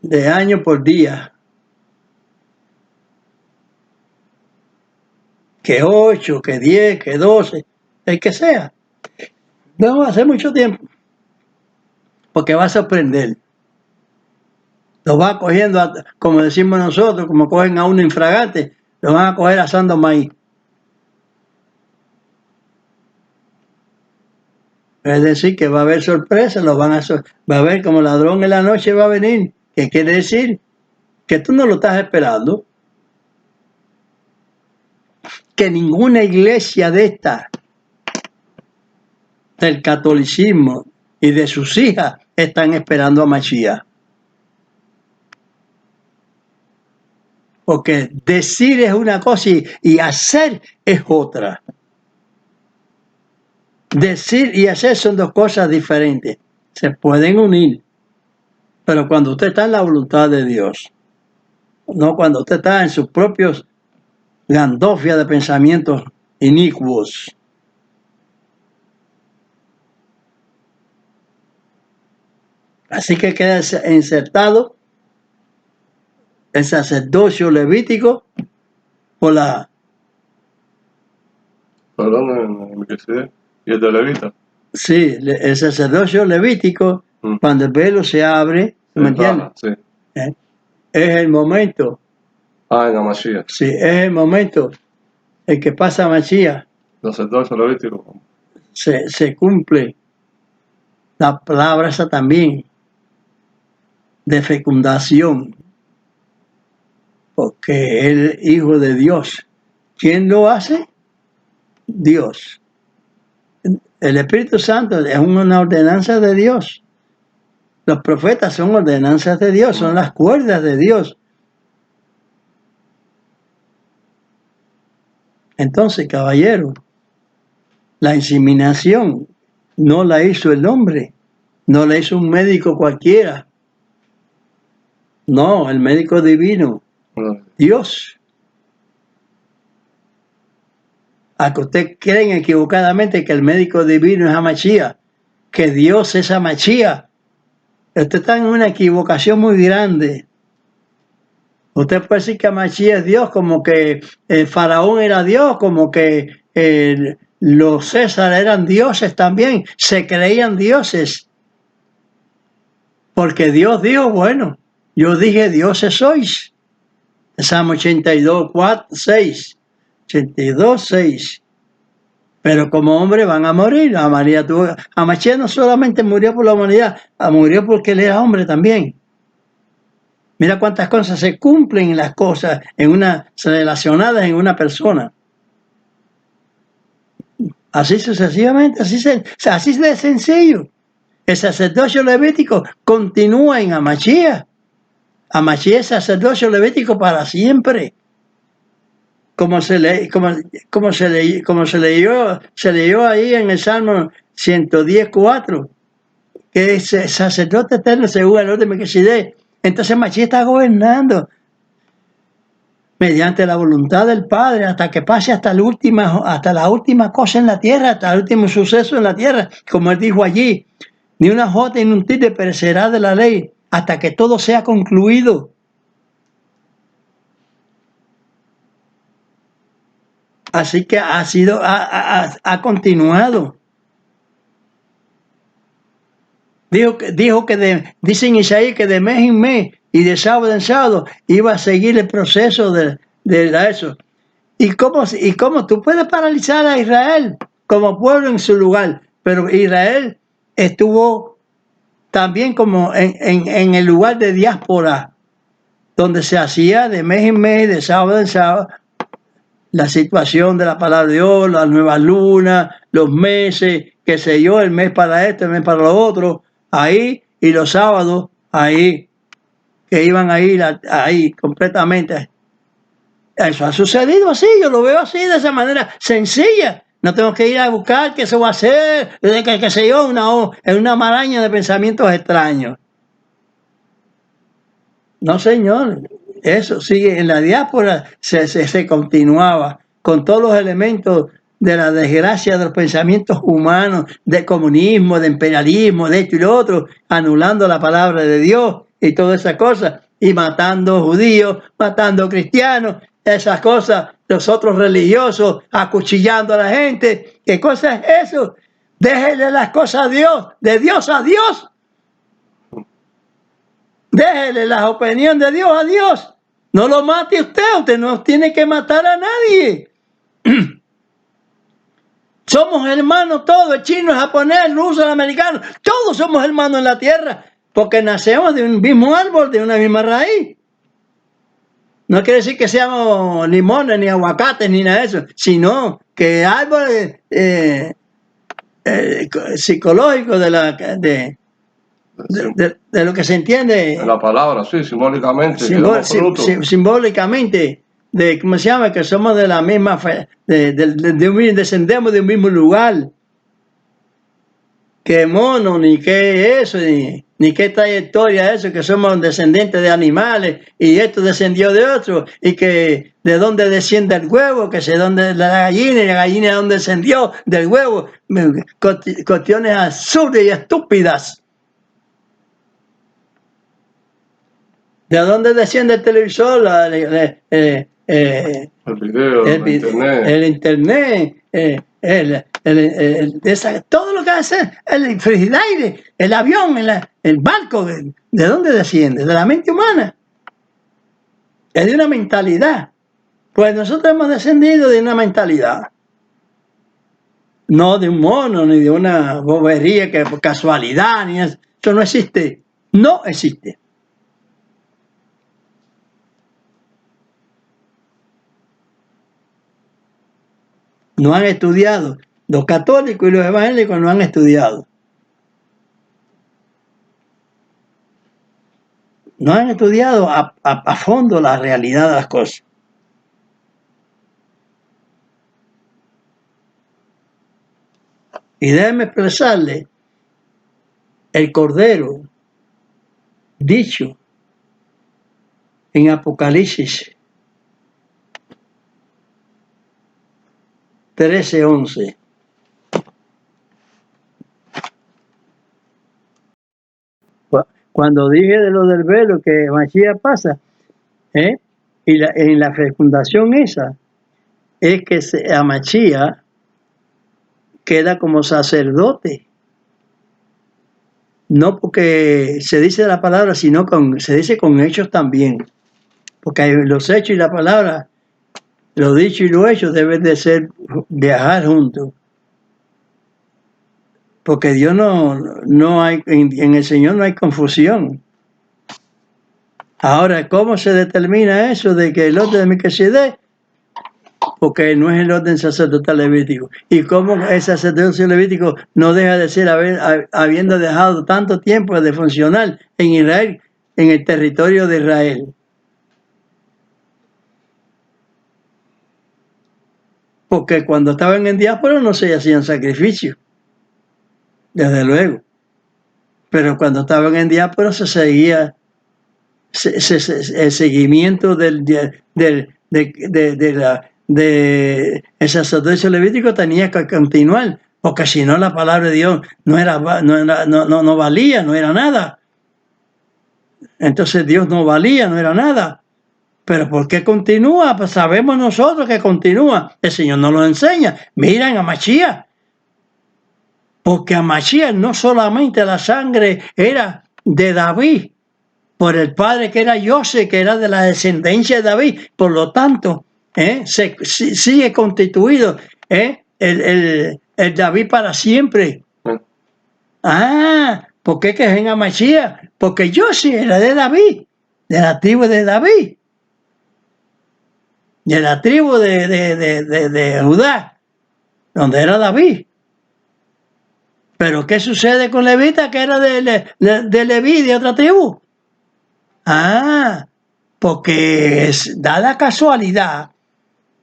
de año por día. Que 8, que 10, que 12, el que sea. No va a ser mucho tiempo. Porque va a sorprender. Lo va cogiendo, como decimos nosotros, como cogen a uno infragante, lo van a coger asando maíz. Es decir, que va a haber sorpresas, va a haber como ladrón en la noche va a venir. ¿Qué quiere decir? Que tú no lo estás esperando. Que ninguna iglesia de esta, del catolicismo y de sus hijas, están esperando a Mashiach. Porque decir es una cosa y hacer es otra. Decir y hacer son dos cosas diferentes. Se pueden unir. Pero cuando usted está en la voluntad de Dios, no cuando usted está en sus propios gandofias de pensamientos inicuos. Así que queda insertado el sacerdocio levítico por la... Perdón, y el de Levita. Sí, el sacerdocio levítico, cuando el velo se abre, ¿me entiendes? Sí. Es el momento. En la Mashiach. Sí, es el momento en que pasa Mashiach. Los sacerdotes levíticos. Se cumple la palabra esa también de fecundación, porque el Hijo de Dios, ¿quién lo hace? Dios. El Espíritu Santo es una ordenanza de Dios. Los profetas son ordenanzas de Dios, son las cuerdas de Dios. Entonces, caballero, la inseminación no la hizo el hombre, no la hizo un médico cualquiera. No, el médico divino, Dios. A que ustedes creen equivocadamente que el médico divino es Amashiach, que Dios es Amashiach. Ustedes están en una equivocación muy grande. Usted puede decir que Amashiach es Dios, como que el faraón era Dios, como que los Césares eran dioses también, se creían dioses. Porque Dios dijo, bueno, yo dije dioses sois. Salmo 82, 6. 82, 6. Pero como hombre van a morir. Amashiach no solamente murió por la humanidad, murió porque él era hombre también. Mira cuántas cosas se cumplen las cosas relacionadas en una persona. Así sucesivamente, así de sencillo. El sacerdocio levítico continúa en Amachía. Amachía es sacerdocio levítico para siempre. Como se leyó ahí en el Salmo 110:4, que es sacerdote eterno según el orden de Melquisedec. Entonces Machía está gobernando mediante la voluntad del Padre hasta que pase hasta la última cosa en la tierra, hasta el último suceso en la tierra, como él dijo allí, ni una jota ni un tilde perecerá de la ley hasta que todo sea concluido. Así que ha continuado. Dijo que dice en Isaías que de mes en mes y de sábado en sábado iba a seguir el proceso de eso. ¿Y cómo tú puedes paralizar a Israel como pueblo en su lugar? Pero Israel estuvo también como en el lugar de diáspora, donde se hacía de mes en mes, de sábado en sábado, la situación de la palabra de Dios, las nuevas lunas, los meses, qué sé yo, el mes para esto, el mes para lo otro, ahí, y los sábados, ahí, que iban a ir ahí completamente. Eso ha sucedido así, yo lo veo así, de esa manera sencilla. No tengo que ir a buscar qué se va a hacer, qué sé yo, una maraña de pensamientos extraños. No, señor, eso sigue en la diáspora, se continuaba con todos los elementos de la desgracia de los pensamientos humanos, de comunismo, de imperialismo, de esto y lo otro, anulando la palabra de Dios y todas esas cosas, y matando judíos, matando cristianos, esas cosas, los otros religiosos, acuchillando a la gente. ¿Qué cosa es eso? Déjenle las cosas a Dios, de Dios a Dios. Déjele la opinión de Dios a Dios. No lo mate usted no tiene que matar a nadie. Somos hermanos todos, el chino, el japonés, el ruso, el americano, todos somos hermanos en la tierra, porque nacemos de un mismo árbol, de una misma raíz. No quiere decir que seamos limones, ni aguacates, ni nada de eso, sino que árboles psicológicos de lo que se entiende. La palabra, sí, simbólicamente. Simbólicamente, ¿cómo se llama? Que somos de la misma fe, descendemos de un mismo lugar. Que mono, ni qué eso, ni qué trayectoria eso, que somos descendientes de animales y esto descendió de otro, y que de dónde desciende el huevo, que sé dónde la gallina, y la gallina de dónde descendió del huevo. Cuestiones absurdas y estúpidas. ¿De dónde desciende el televisor? El video, el internet, todo lo que hace, el frigidaire, el avión, el barco. ¿De dónde desciende? De la mente humana. Es de una mentalidad. Pues nosotros hemos descendido de una mentalidad. No de un mono, ni de una bobería que por casualidad, ni eso. Eso no existe. No existe. No han estudiado. Los católicos y los evangélicos no han estudiado. No han estudiado a fondo la realidad de las cosas. Y déjenme expresarle el Cordero dicho en Apocalipsis 13:11. Cuando dije de lo del velo que Mashiach pasa, y en la fecundación esa, es que a Mashiach queda como sacerdote. No porque se dice la palabra, sino se dice con hechos también. Porque los hechos y la palabra, lo dicho y lo hecho deben de viajar juntos. Porque Dios no hay, en el Señor no hay confusión. Ahora, ¿cómo se determina eso de que el orden de Melquisedec porque no es el orden sacerdotal levítico. Y como el sacerdocio levítico no deja de ser, habiendo dejado tanto tiempo de funcionar en Israel, en el territorio de Israel. Porque cuando estaban en diáspora no se hacían sacrificios, desde luego. Pero cuando estaban en diáspora se seguía el seguimiento del el sacerdocio levítico tenía que continuar, porque si no la palabra de Dios no valía, no era nada. Entonces Dios no valía, no era nada. Pero ¿por qué continúa? Pues sabemos nosotros que continúa. El Señor nos lo enseña. Miren a Mashiach. Porque a Mashiach no solamente la sangre era de David, por el padre que era José, que era de la descendencia de David. Por lo tanto, sigue constituido el David para siempre. ¿Por qué que venga Mashiach? Porque José era de David, de la tribu de David, de la tribu de Judá, donde era David. Pero ¿qué sucede con Levita, que era de Leví, de otra tribu? Porque da la casualidad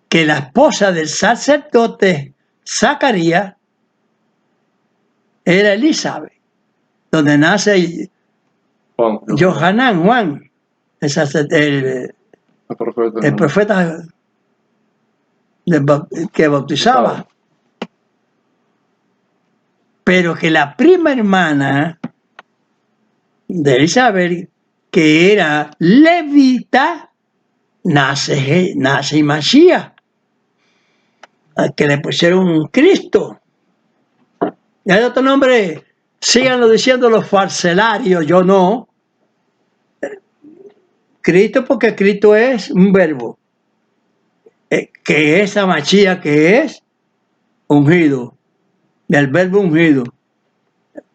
que la esposa del sacerdote Zacarías era Elizabeth, donde nace Juan, el profeta que bautizaba. Pero que la prima hermana de Elizabeth, que era levita, nace Mashiach, al que le pusieron Cristo. Y hay otro nombre, síganlo diciendo los falselarios, yo no. Cristo, porque Cristo es un verbo, que es a Mashiach, que es ungido, del verbo ungido.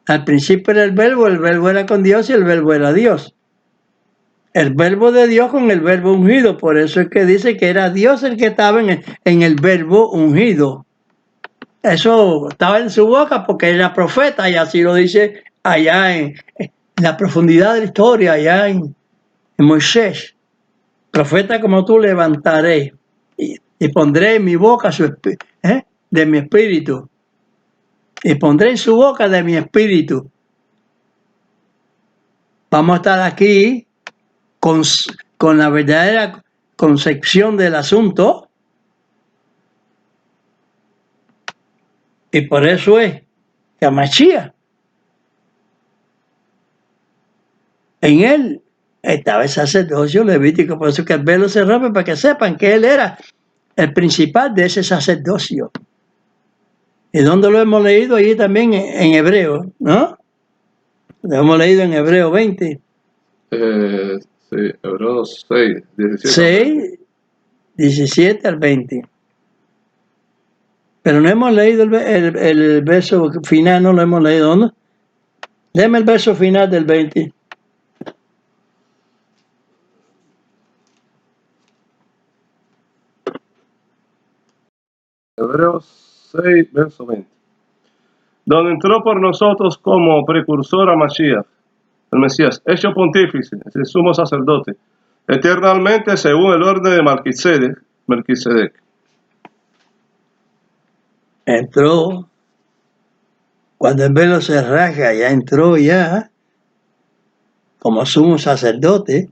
Al principio era el verbo era con Dios y el verbo era Dios. El verbo de Dios con el verbo ungido, por eso es que dice que era Dios el que estaba en el verbo ungido. Eso estaba en su boca porque era profeta, y así lo dice allá en la profundidad de la historia, allá en Moisés. Profeta como tú levantaré y pondré en mi boca de mi espíritu. Y pondré en su boca de mi espíritu. Vamos a estar aquí con la verdadera concepción del asunto. Y por eso es que a Mashiach, en él estaba el sacerdocio levítico. Por eso que el velo se rompe, para que sepan que él era el principal de ese sacerdocio. ¿Y dónde lo hemos leído? Allí también en Hebreo, ¿no? Lo hemos leído en Hebreo 20. Sí, Hebreos 6, 17. 6, 17 al 20. Pero no hemos leído el verso final, no lo hemos leído, ¿no? Léeme el verso final del 20. Hebreos 6, verso 20. Donde entró por nosotros como precursor a Mashiach, el Mesías, hecho pontífice, el sumo sacerdote, eternamente según el orden de Melquisedec. Entró, cuando el velo se rasga, ya entró ya, como sumo sacerdote.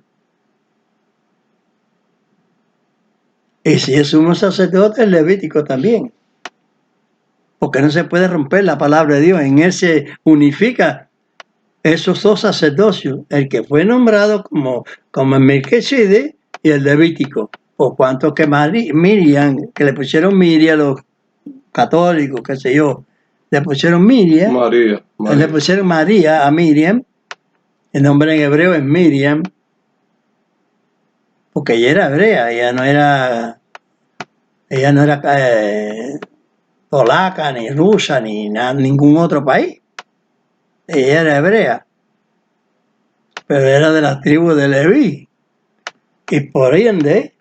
Y si es sumo sacerdote, es levítico también. Porque no se puede romper la palabra de Dios. En él se unifica esos dos sacerdocios. El que fue nombrado como el Melquisedec y el levítico. Por cuanto que Miriam, que le pusieron Miriam, los católicos, qué sé yo, le pusieron Miriam. María. Le pusieron María a Miriam. El nombre en hebreo es Miriam. Porque ella era hebrea, ella no era polaca, ni rusa, ni ningún otro país. Ella era hebrea, pero era de la tribu de Leví. Y por ende,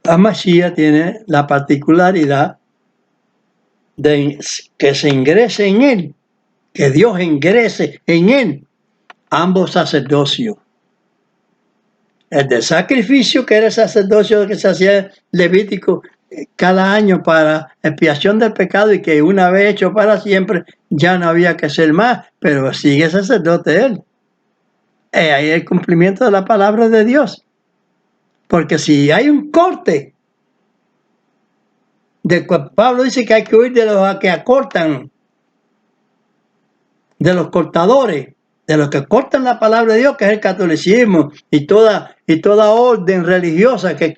Mashiach tiene la particularidad de que se ingrese en él, que Dios ingrese en él ambos sacerdocios. El del sacrificio, que era el sacerdocio que se hacía Levítico cada año para expiación del pecado y que una vez hecho para siempre ya no había que ser más, pero sigue sacerdote él. Ahí el cumplimiento de la palabra de Dios. Porque si hay un corte, Pablo dice que hay que huir de los que acortan, de los cortadores, de los que cortan la palabra de Dios, que es el catolicismo y toda orden religiosa que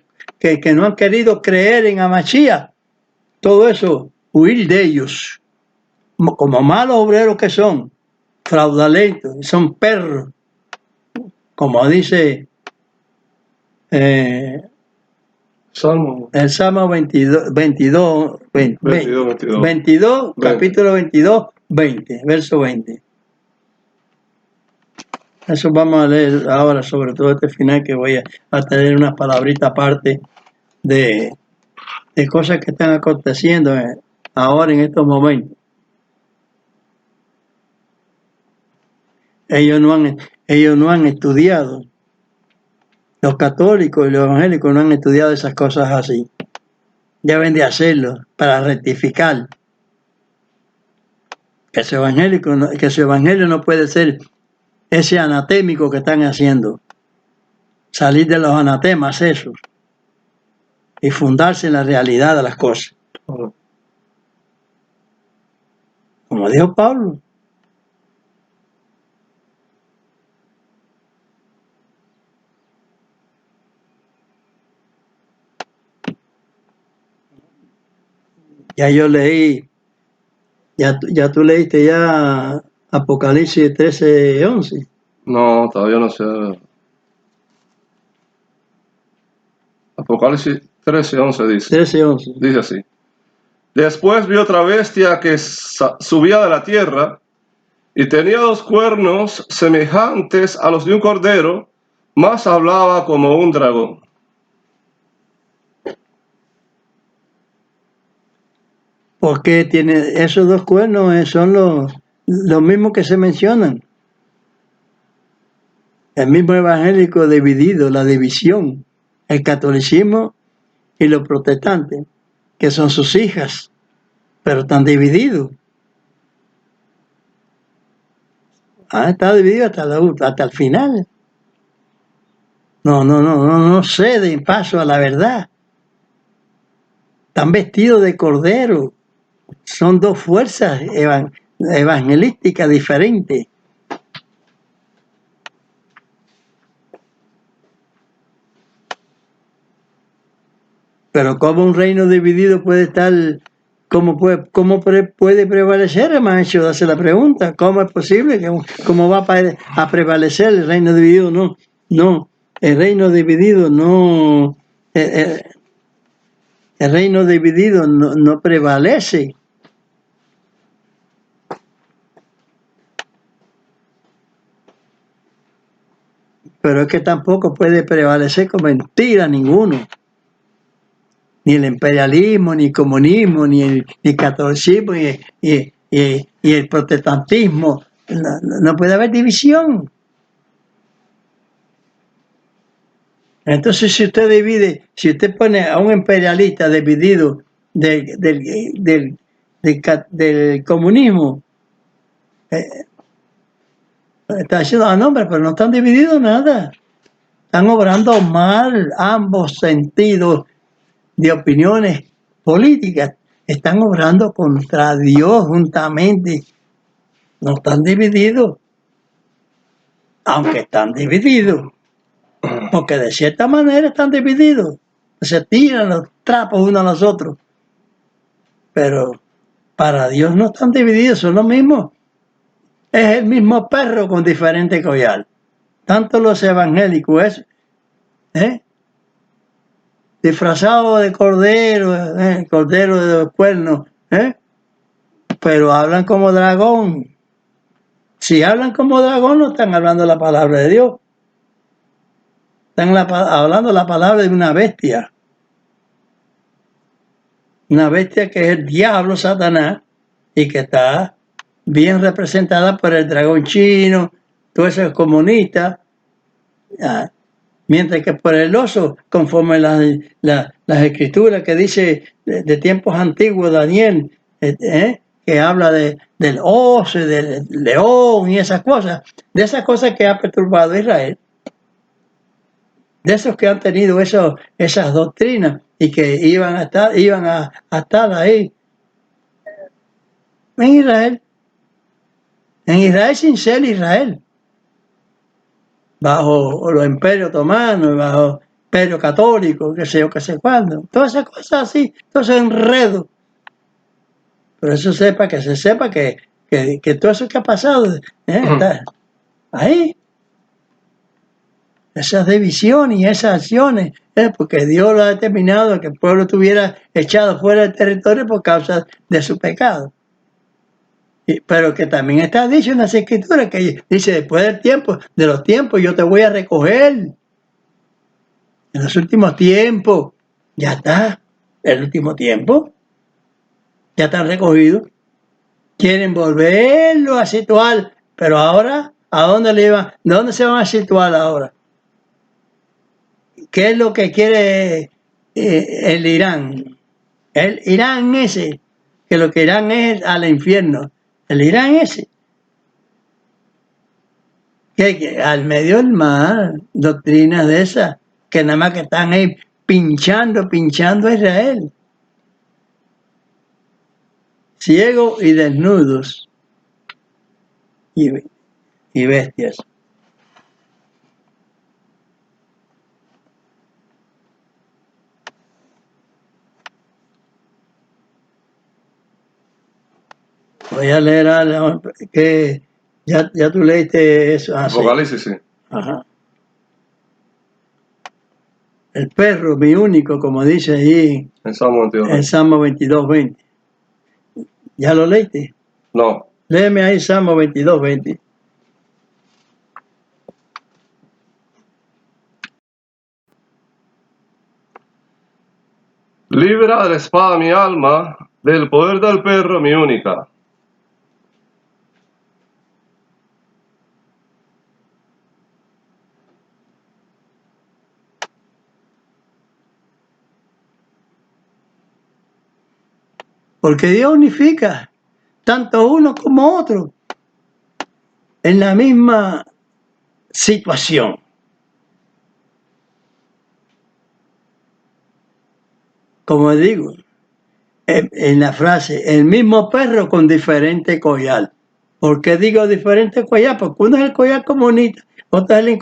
no han querido creer en Mashiach. Todo eso, huir de ellos, como malos obreros que son, fraudulentos, son perros, como dice Salmo. el Salmo 22, capítulo 22, 20, verso 20. Eso vamos a leer ahora, sobre todo este final, que voy a tener unas palabritas aparte de cosas que están aconteciendo ahora en estos momentos. Ellos no han estudiado. Los católicos y los evangélicos no han estudiado esas cosas así. Deben de hacerlo para rectificar. Que su evangelio no puede ser ese anatémico que están haciendo. Salir de los anatemas esos y fundarse en la realidad de las cosas. Como dijo Pablo. Ya yo leí, ya tú leíste ya Apocalipsis 13, 11. No, todavía no sé. Apocalipsis 13, 11 dice. 13, 11. Dice así. Después vi otra bestia que subía de la tierra y tenía 2 cuernos semejantes a los de un cordero, mas hablaba como un dragón. Porque tiene esos 2 cuernos, son los mismos que se mencionan. El mismo evangélico dividido, la división, el catolicismo y los protestantes, que son sus hijas, pero están divididos. Está dividido hasta el final. No ceden paso a la verdad. Están vestidos de cordero. Son 2 fuerzas evangelísticas diferentes. Pero ¿cómo un reino dividido puede estar, cómo puede prevalecer? Hemos hecho hace la pregunta, ¿cómo es posible? ¿Cómo va a prevalecer el reino dividido? No, el reino dividido no, el reino dividido no prevalece. Pero es que tampoco puede prevalecer con mentira ninguno. Ni el imperialismo, ni el comunismo, ni el catolicismo, y el protestantismo. No puede haber división. Entonces, si usted pone a un imperialista dividido del comunismo, está diciendo, nombre, pero no están divididos nada. Están obrando mal ambos sentidos de opiniones políticas. Están obrando contra Dios juntamente. No están divididos. Aunque están divididos. Porque de cierta manera están divididos. Se tiran los trapos unos a los otros. Pero para Dios no están divididos, son lo mismo. Es el mismo perro con diferente collar. Tanto los evangélicos, disfrazados de cordero, cordero de 2 cuernos, pero hablan como dragón. Si hablan como dragón, no están hablando la palabra de Dios. Están hablando la palabra de una bestia. una bestia que es el diablo, Satanás, y que está bien representada por el dragón chino, todo eso es comunista, mientras que por el oso, conforme las escrituras que dice de tiempos antiguos, Daniel, que habla del oso y del león y esas cosas, de esas cosas que ha perturbado a Israel, de esos que han tenido esas doctrinas y que iban a estar ahí en Israel sin ser Israel, bajo los imperios otomanos, bajo el imperio católico, qué sé yo, qué sé cuándo, todas esas cosas así, todo ese enredo. Por eso que se sepa que todo eso que ha pasado está ahí. Esas divisiones y esas acciones, porque Dios lo ha determinado que el pueblo estuviera echado fuera del territorio por causa de su pecado. Pero que también está dicho en las escrituras, que dice, después de los tiempos, yo te voy a recoger. En los últimos tiempos, ya está, el último tiempo, ya están recogidos. Quieren volverlo a situar, pero ahora, ¿a dónde le iban? ¿Dónde se van a situar ahora? ¿Qué es lo que quiere el Irán? El Irán ese, que lo que irán es al infierno. El Irán ese, que al medio del mar, doctrinas de esas, que nada más que están ahí pinchando a Israel. Ciegos y desnudos y bestias. Voy a leer algo que ya tú leíste eso. Apocalipsis, sí. Ajá. El perro, mi único, como dice ahí En Salmo 22. en Salmo 22:20. ¿Ya lo leíste? No. Léeme ahí Salmo 22:20. Libra de la espada mi alma, del poder del perro mi única. Porque Dios unifica tanto uno como otro en la misma situación. Como digo, en la frase, el mismo perro con diferente collar. ¿Por qué digo diferente collar? Porque uno es el collar comunista, otro es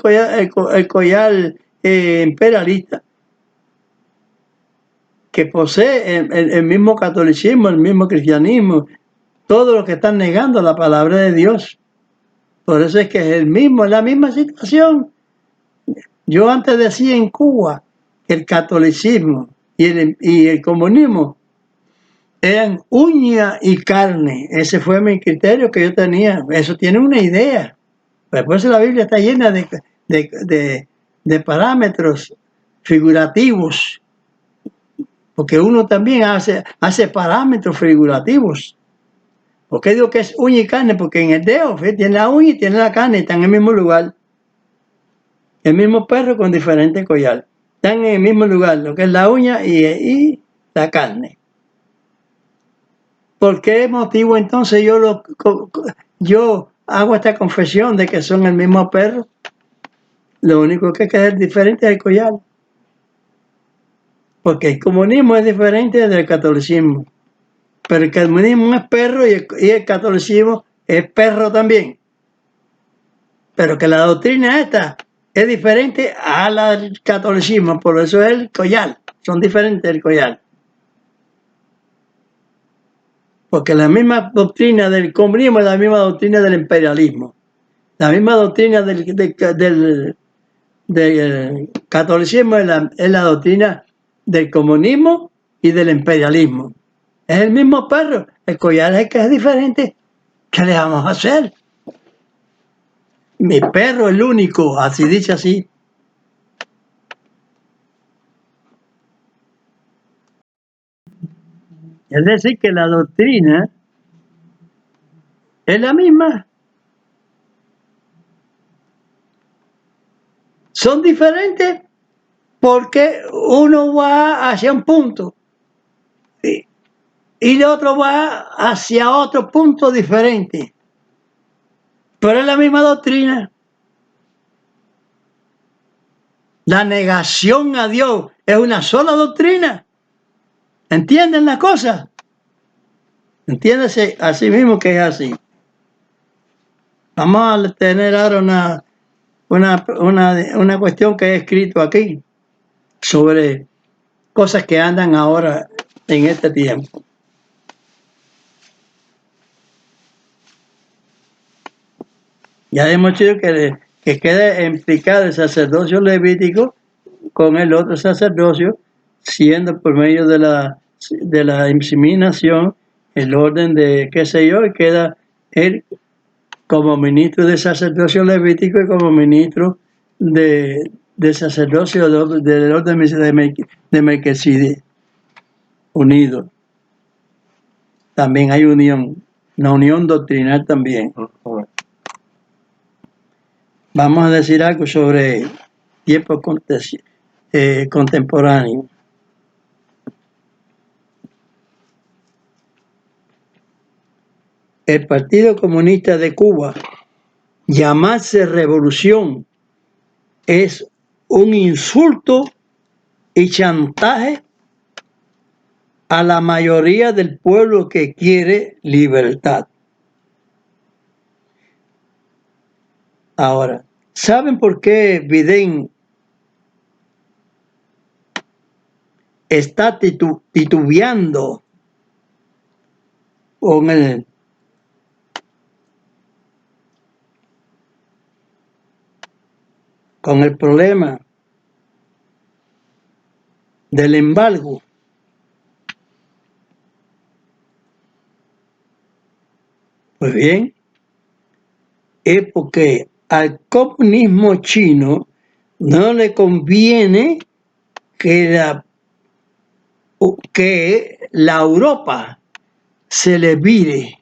el collar imperialista, que posee el mismo catolicismo, el mismo cristianismo, todo lo que están negando la palabra de Dios. Por eso es que es la misma situación. Yo antes decía en Cuba que el catolicismo y el comunismo eran uña y carne. Ese fue mi criterio que yo tenía. Eso tiene una idea. Después la Biblia está llena de parámetros figurativos, porque uno también hace parámetros figurativos. ¿Por qué digo que es uña y carne? Porque en el dedo tiene la uña y tiene la carne, están en el mismo lugar. El mismo perro con diferente collar. Están en el mismo lugar, lo que es la uña y la carne. ¿Por qué motivo entonces yo hago esta confesión de que son el mismo perro? Lo único que es diferente es el collar. Porque el comunismo es diferente del catolicismo. Pero el comunismo es perro y el catolicismo es perro también. Pero que la doctrina esta es diferente a la del catolicismo, por eso es el collar. Son diferentes el collar. Porque la misma doctrina del comunismo es la misma doctrina del imperialismo. La misma doctrina del catolicismo es la doctrina del comunismo y del imperialismo. Es el mismo perro. El collar es el que es diferente. ¿Qué le vamos a hacer? Mi perro es el único, así dice así. Es decir, que la doctrina es la misma. Son diferentes porque uno va hacia un punto y el otro va hacia otro punto diferente. Pero es la misma doctrina. La negación a Dios es una sola doctrina. ¿Entienden la cosa? Entiéndase así mismo que es así. Vamos a tener ahora una cuestión que he escrito aquí sobre cosas que andan ahora en este tiempo. Ya hemos dicho que queda implicado el sacerdocio levítico con el otro sacerdocio, siendo por medio de la inseminación el orden de qué sé yo, y queda él como ministro de sacerdocio levítico y como ministro de sacerdocio del orden de Melquisedec, unido. También hay unión, una unión doctrinal también. Vamos a decir algo sobre tiempo contemporáneo. El Partido Comunista de Cuba, llamarse revolución, es un insulto y chantaje a la mayoría del pueblo que quiere libertad. Ahora, ¿saben por qué Biden está titubeando con el problema del embargo? Pues bien, es porque al comunismo chino no le conviene que la Europa se le vire,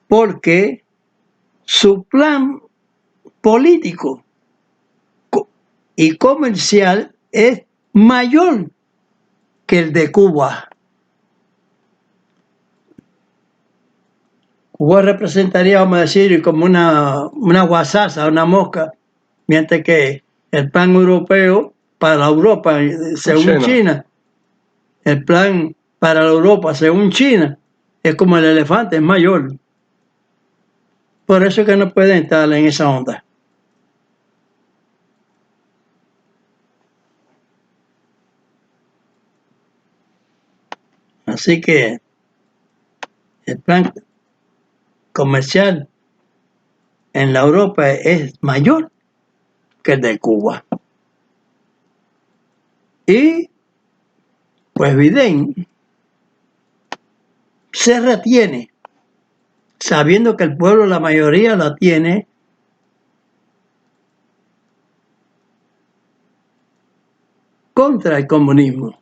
porque su plan político y comercial es mayor que el de Cuba. Cuba representaría, vamos a decir, como una guasaza, una mosca, mientras que el plan europeo para Europa, según China, el plan para la Europa, según China, es como el elefante, es mayor. Por eso es que no pueden estar en esa onda. Así que el plan comercial en la Europa es mayor que el de Cuba. Y pues Biden se retiene, sabiendo que el pueblo, la mayoría, la tiene contra el comunismo.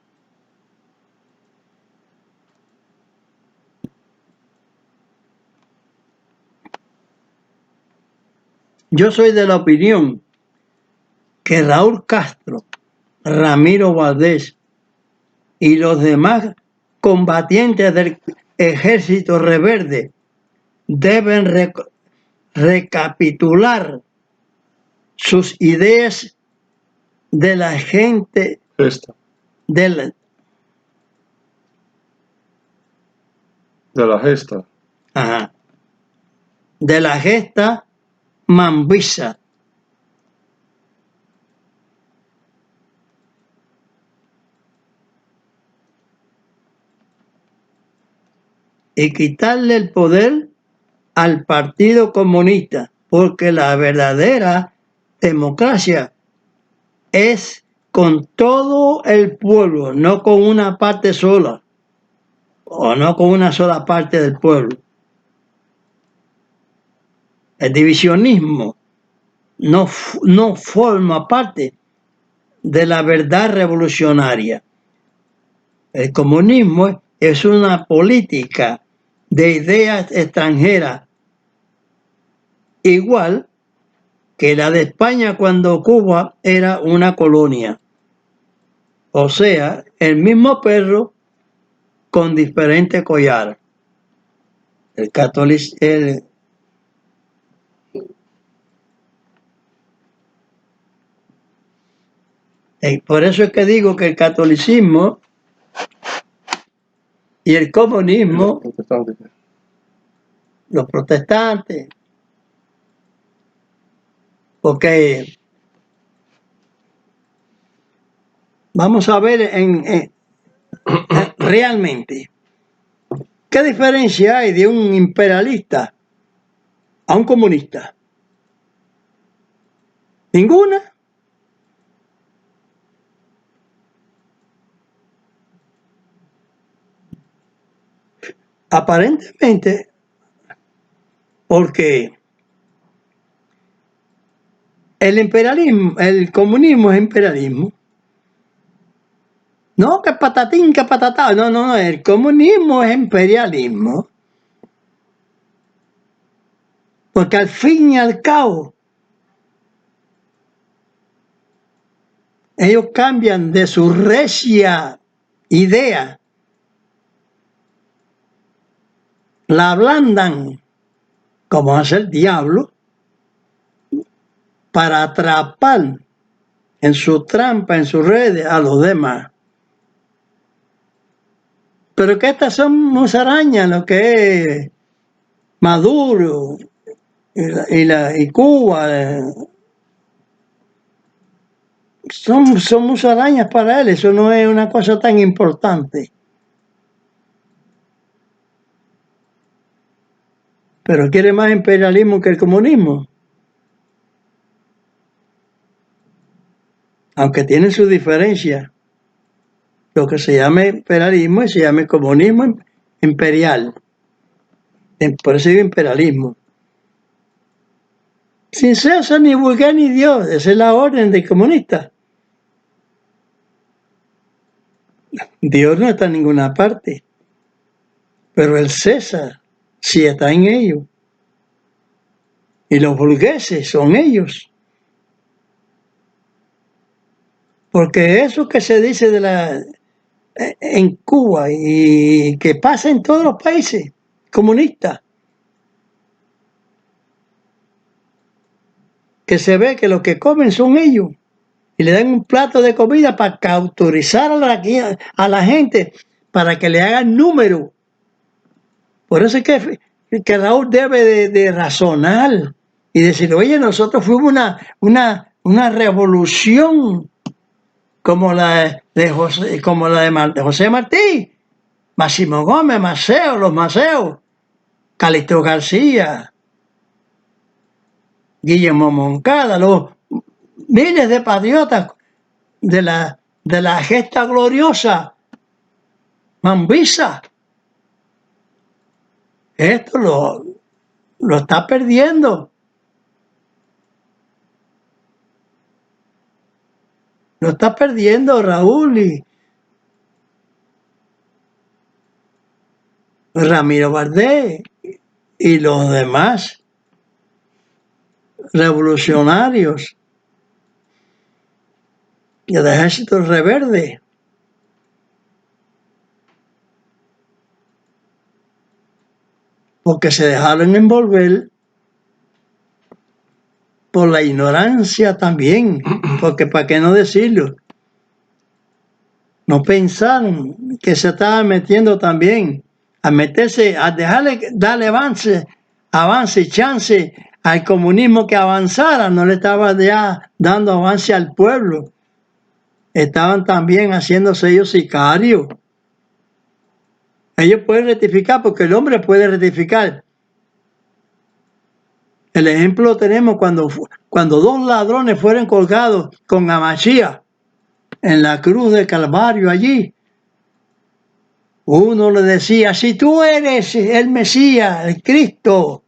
Yo soy de la opinión que Raúl Castro, Ramiro Valdés y los demás combatientes del Ejército Rebelde deben recapitular sus ideas de la gente de la gesta mambisa. Y quitarle el poder al Partido Comunista, porque la verdadera democracia es con todo el pueblo, no con una parte sola, o no con una sola parte del pueblo. El divisionismo no forma parte de la verdad revolucionaria. El comunismo es una política de ideas extranjeras, igual que la de España cuando Cuba era una colonia. O sea, el mismo perro con diferente collar. El catolicismo, por eso es que digo que el catolicismo y el comunismo, los protestantes, porque vamos a ver realmente qué diferencia hay de un imperialista a un comunista. Ninguna. Aparentemente, porque el imperialismo, el comunismo es imperialismo. No, que patatín, que patatá. No, el comunismo es imperialismo. Porque al fin y al cabo, ellos cambian de su recia idea, la ablandan, como hace el diablo, para atrapar en su trampa, en sus redes, a los demás. Pero que estas son musarañas, lo que es Maduro y Cuba, son musarañas para él, eso no es una cosa tan importante. Pero quiere más imperialismo que el comunismo. Aunque tienen sus diferencias. Lo que se llama imperialismo y se llama comunismo imperial. Por eso digo imperialismo. Sin César, ni vulgar, ni Dios. Esa es la orden del comunista. Dios no está en ninguna parte. Pero el César sí está en ellos. Y los burgueses son ellos. Porque eso que se dice en Cuba y que pasa en todos los países comunistas, que se ve que los que comen son ellos y le dan un plato de comida para cauterizar a la gente para que le hagan número. Por eso es que Raúl debe de razonar y decir, oye, nosotros fuimos una revolución como la de José Martí, Máximo Gómez, Maceo, los Maceos, Calixto García, Guillermo Moncada, los miles de patriotas de la gesta gloriosa Mambisa. Esto lo está perdiendo. Lo está perdiendo Raúl y Ramiro Valdés y los demás revolucionarios y el ejército rebelde. Porque se dejaron envolver por la ignorancia también, porque para qué no decirlo, no pensaron que se estaban metiendo también, a meterse, a darle avance y chance al comunismo que avanzara, no le estaba ya dando avance al pueblo, estaban también haciéndose ellos sicarios. Ellos pueden rectificar porque el hombre puede rectificar. El ejemplo lo tenemos cuando dos ladrones fueron colgados con Amachía en la cruz del Calvario allí. Uno le decía, si tú eres el Mesías, el Cristo,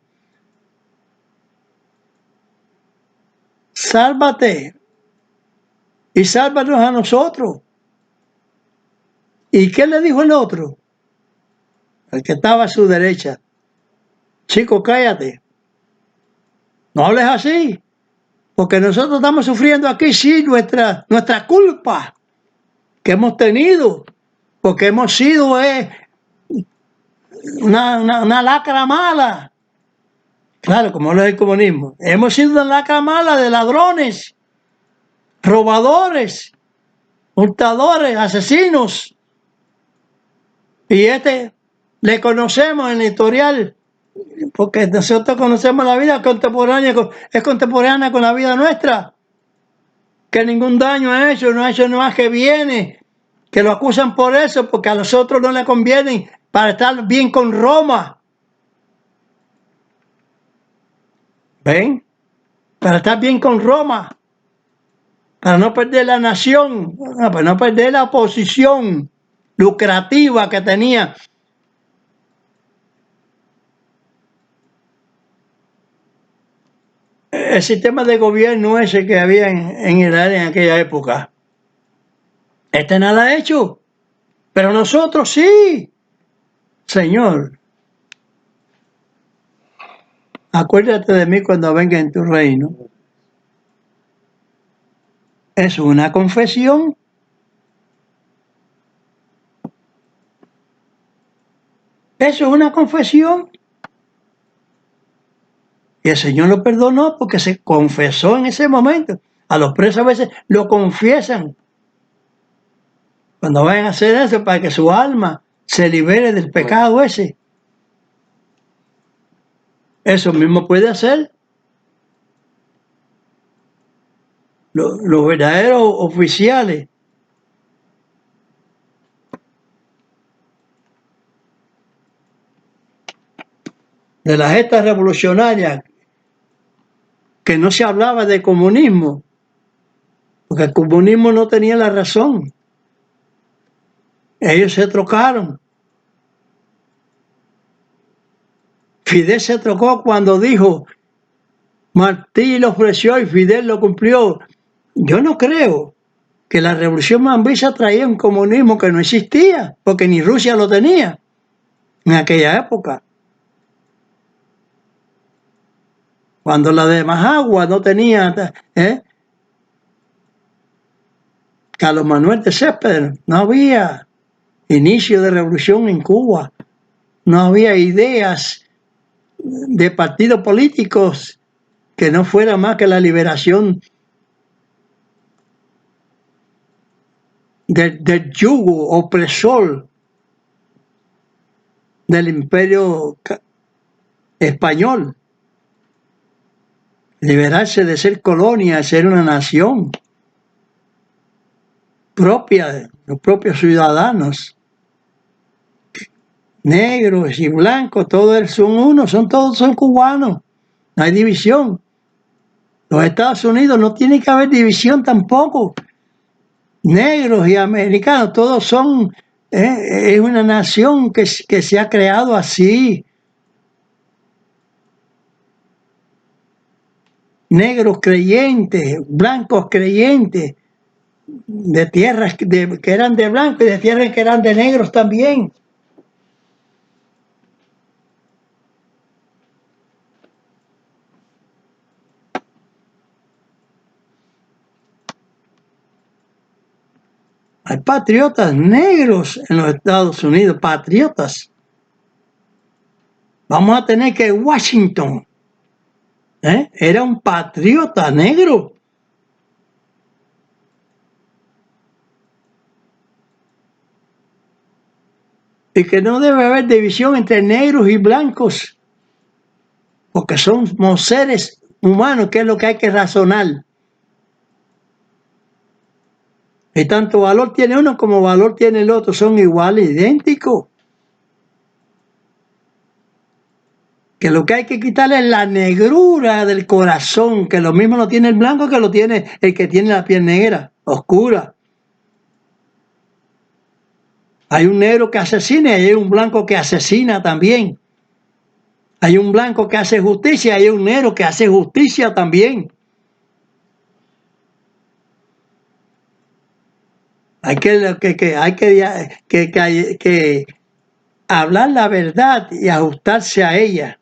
sálvate y sálvanos a nosotros. ¿Y qué le dijo el otro? el que estaba a su derecha. Chico, cállate. No hables así. Porque nosotros estamos sufriendo aquí, sí, nuestra culpa que hemos tenido. Porque hemos sido una lacra mala. Claro, como lo es el comunismo. Hemos sido una lacra mala de ladrones, robadores, hurtadores, asesinos. Y le conocemos en el historial, porque nosotros conocemos la vida contemporánea, es contemporánea con la vida nuestra, que ningún daño ha hecho, no ha hecho nada que viene, que lo acusan por eso, porque a nosotros no le conviene para estar bien con Roma. ¿Ven? Para estar bien con Roma, para no perder la nación, para no perder la posición lucrativa que tenía. El sistema de gobierno ese que había en Israel en aquella época. Nada ha hecho, pero nosotros sí. Señor, acuérdate de mí cuando venga en tu reino. Es una confesión. Eso es una confesión. Y el Señor lo perdonó porque se confesó en ese momento. A los presos a veces lo confiesan. Cuando vayan a hacer eso, para que su alma se libere del pecado ese. Eso mismo puede hacer los verdaderos oficiales. De las gestas revolucionarias, que no se hablaba de comunismo, porque el comunismo no tenía la razón. Ellos se trocaron. Fidel se trocó cuando dijo, Martí lo ofreció y Fidel lo cumplió. Yo no creo que la revolución mambisa traía un comunismo que no existía, porque ni Rusia lo tenía en aquella época. Cuando la de Majagua no tenía, Carlos Manuel de Céspedes, no había inicio de revolución en Cuba, no había ideas de partidos políticos que no fuera más que la liberación del yugo opresor del imperio español. Liberarse de ser colonia, ser una nación propia de los propios ciudadanos, negros y blancos, todos son uno, todos son cubanos, no hay división. Los Estados Unidos no tiene que haber división tampoco. Negros y americanos, todos son, es una nación que se ha creado así. Negros creyentes, blancos creyentes, de tierras que eran de blancos y de tierras que eran de negros también. Hay patriotas negros en los Estados Unidos, patriotas. Vamos a tener que Washington era un patriota negro. Y que no debe haber división entre negros y blancos, porque somos seres humanos, que es lo que hay que razonar. Y tanto valor tiene uno como valor tiene el otro, son iguales, idénticos. Que lo que hay que quitarle es la negrura del corazón, que lo mismo lo tiene el blanco que lo tiene el que tiene la piel negra, oscura. Hay un negro que asesina y hay un blanco que asesina también. Hay un blanco que hace justicia y hay un negro que hace justicia también. Hay que hablar la verdad y ajustarse a ella.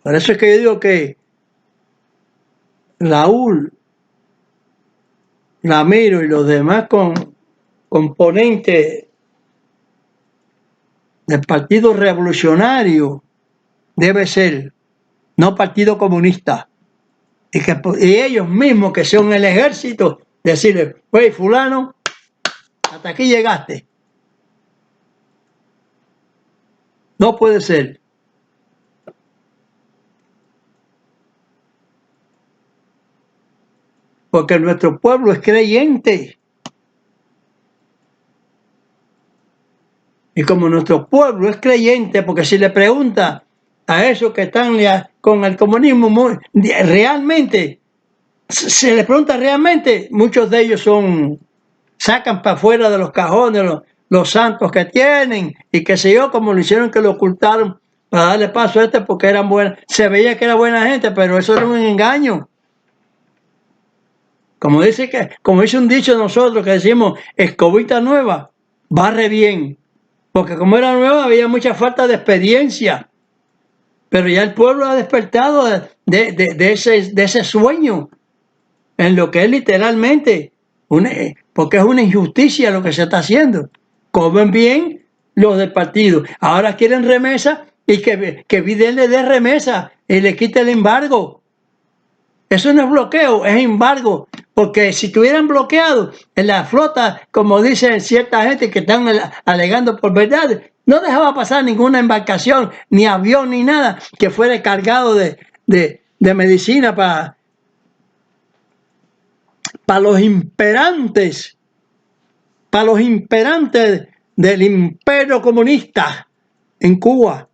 Por eso es que yo digo que Raúl, Ramiro y los demás componentes del Partido Revolucionario debe ser, no Partido Comunista. Y ellos mismos, que son el ejército, decirle, oye, fulano, hasta aquí llegaste. No puede ser. Porque nuestro pueblo es creyente. Y como nuestro pueblo es creyente, porque si le pregunta a esos que están con el comunismo, realmente, se les pregunta realmente, muchos de ellos sacan para afuera de los cajones los santos que tienen, y qué sé yo, como lo hicieron, que lo ocultaron para darle paso a porque eran buenas, se veía que era buena gente, pero eso era un engaño. Como dice un dicho de nosotros que decimos, escobita nueva, barre bien. Porque como era nueva había mucha falta de experiencia. Pero ya el pueblo ha despertado de ese sueño, en lo que es literalmente, porque es una injusticia lo que se está haciendo. Comen bien los del partido. Ahora quieren remesa y que Biden le dé remesa y le quite el embargo. Eso no es bloqueo, es embargo. Porque si estuvieran bloqueados en la flota, como dicen cierta gente que están alegando por verdad, no dejaba pasar ninguna embarcación, ni avión, ni nada que fuera cargado de medicina para los imperantes, del imperio comunista en Cuba.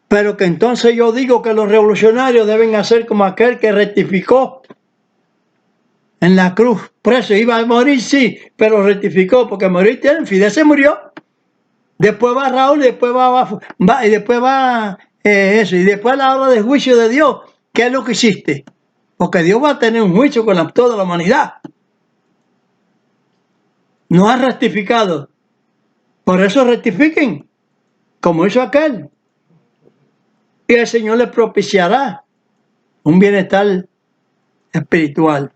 Pero que entonces yo digo que los revolucionarios deben hacer como aquel que rectificó en la cruz, preso, iba a morir, sí, pero rectificó, porque morir tiene, Fidel se murió, después va Raúl, y después va y después va eso, y después la hora del juicio de Dios. ¿Qué es lo que hiciste? Porque Dios va a tener un juicio con toda la humanidad. No ha rectificado, por eso rectifiquen, como hizo aquel, y el Señor les propiciará un bienestar espiritual.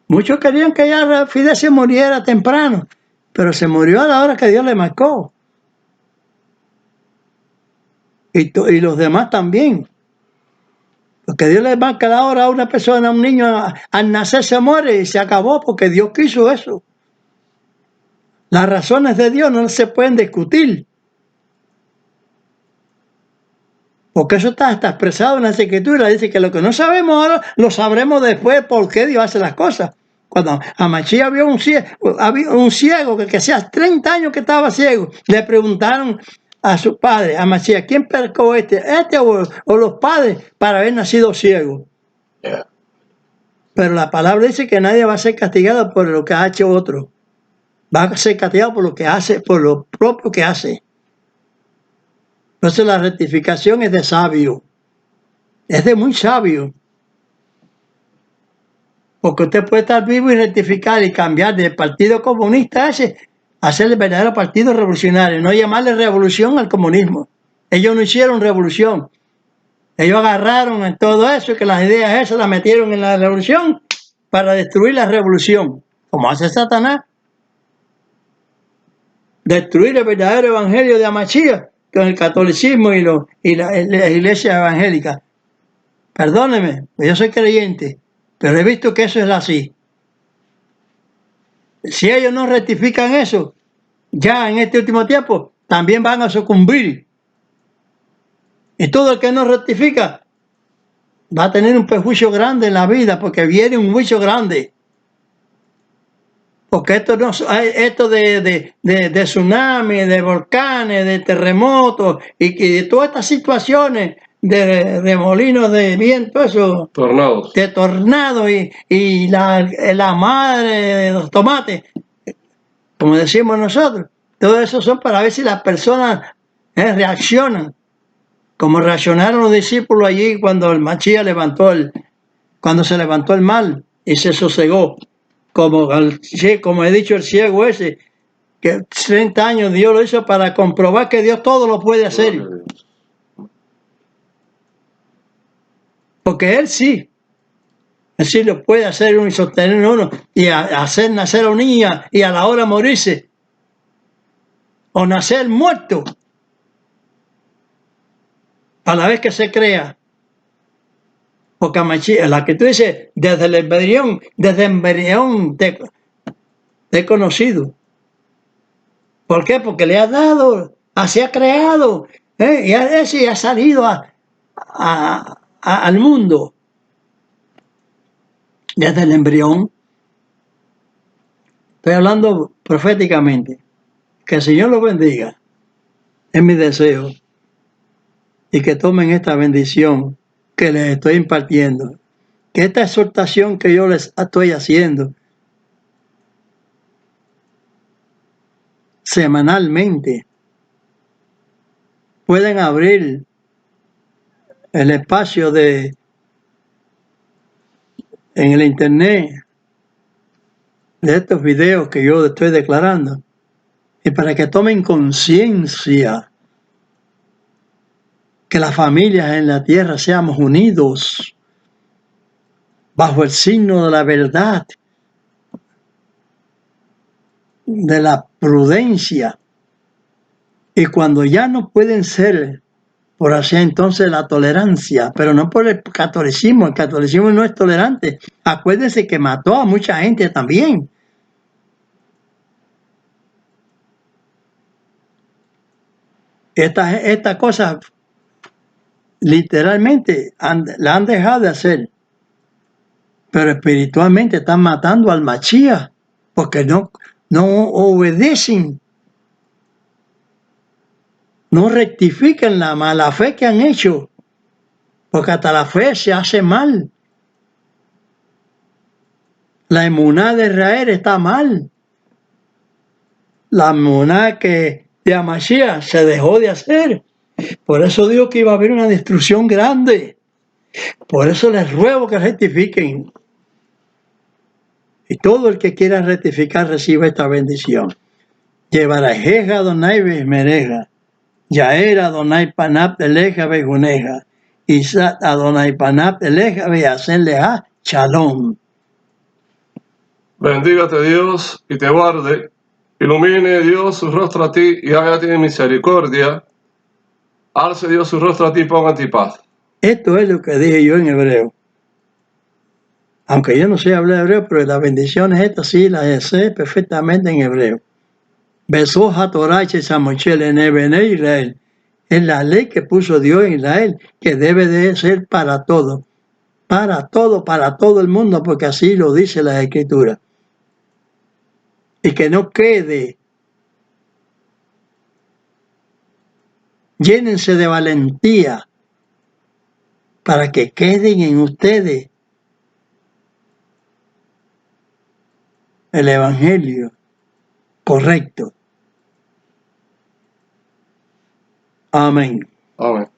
Muchos querían que ya Fidel se muriera temprano, pero se murió a la hora que Dios le marcó. Y los demás también. Porque Dios le marca la hora a una persona, a un niño, al nacer se muere y se acabó, porque Dios quiso eso. Las razones de Dios no se pueden discutir. Porque eso está expresado en la Escritura. Dice que lo que no sabemos ahora, lo sabremos después por qué Dios hace las cosas. Cuando a Machía había un ciego que hacía 30 años que estaba ciego, le preguntaron a su padre, a Machía, ¿quién pecó este o los padres para haber nacido ciego? Yeah. Pero la palabra dice que nadie va a ser castigado por lo que ha hecho otro. Va a ser castigado por lo que hace, por lo propio que hace. Entonces la rectificación es de sabio. Es de muy sabio. Porque usted puede estar vivo y rectificar y cambiar del Partido Comunista ese a ser el verdadero Partido Revolucionario. No llamarle revolución al comunismo. Ellos no hicieron revolución. Ellos agarraron en todo eso, que las ideas esas las metieron en la revolución para destruir la revolución. Como hace Satanás. Destruir el verdadero evangelio de Amachía con el catolicismo y la iglesia evangélica. Perdóneme, yo soy creyente, pero he visto que eso es así. Si ellos no rectifican eso, ya en este último tiempo, también van a sucumbir. Y todo el que no rectifica va a tener un perjuicio grande en la vida, porque viene un juicio grande. Porque esto de tsunami, de volcanes, de terremotos y de todas estas situaciones de remolinos de viento, eso, tornados, de tornados y la madre de los tomates, como decimos nosotros, todo eso son para ver si las personas reaccionan. como reaccionaron los discípulos allí cuando el Mashiach cuando se levantó el mal y se sosegó, como he dicho, el ciego ese, que 30 años Dios lo hizo para comprobar que Dios todo lo puede hacer. Porque Él sí lo puede hacer uno y sostener uno y hacer nacer a un niño y a la hora morirse. O nacer muerto. A la vez que se crea. Porque la que tú dices, desde el embrión te he conocido. ¿Por qué? Porque le ha dado, así ha creado, y ha salido al mundo. Desde el embrión. Estoy hablando proféticamente. Que el Señor los bendiga. Es mi deseo. Y que tomen esta bendición que les estoy impartiendo. Que esta exhortación que yo les estoy haciendo semanalmente pueden abrir el espacio en el internet de estos videos que yo estoy declarando y para que tomen conciencia que las familias en la tierra seamos unidos bajo el signo de la verdad, de la prudencia, y cuando ya no pueden ser por así entonces la tolerancia, pero no por el catolicismo no es tolerante. Acuérdense que mató a mucha gente también. Estas cosas literalmente la han dejado de hacer, pero espiritualmente están matando al Mashiach porque no obedecen, no rectifican la mala fe que han hecho, porque hasta la fe se hace mal. La emuná de Israel está mal. La emuná de Mashiach se dejó de hacer. Por eso digo que iba a haber una destrucción grande. Por eso les ruego que rectifiquen. Y todo el que quiera rectificar reciba esta bendición. Llevarajeja Adonai Besmereja. Yaera Adonai Panap Eleja Beguneja. Isat Adonai Panap Eleja Beasenleja Shalom. Bendígate Dios y te guarde. Ilumine Dios su rostro a ti y haga a ti misericordia. Alce Dios su rostro a ti y ponga en ti paz. Esto es lo que dije yo en hebreo. Aunque yo no sé hablar hebreo, pero las bendiciones estas sí las sé perfectamente en hebreo. Besoja Torah Samuel en Israel. Es la ley que puso Dios en Israel, que debe de ser para todo, para todo el mundo, porque así lo dice la Escritura. Y que no quede. Llénense de valentía para que queden en ustedes el evangelio correcto. Amén. Amén.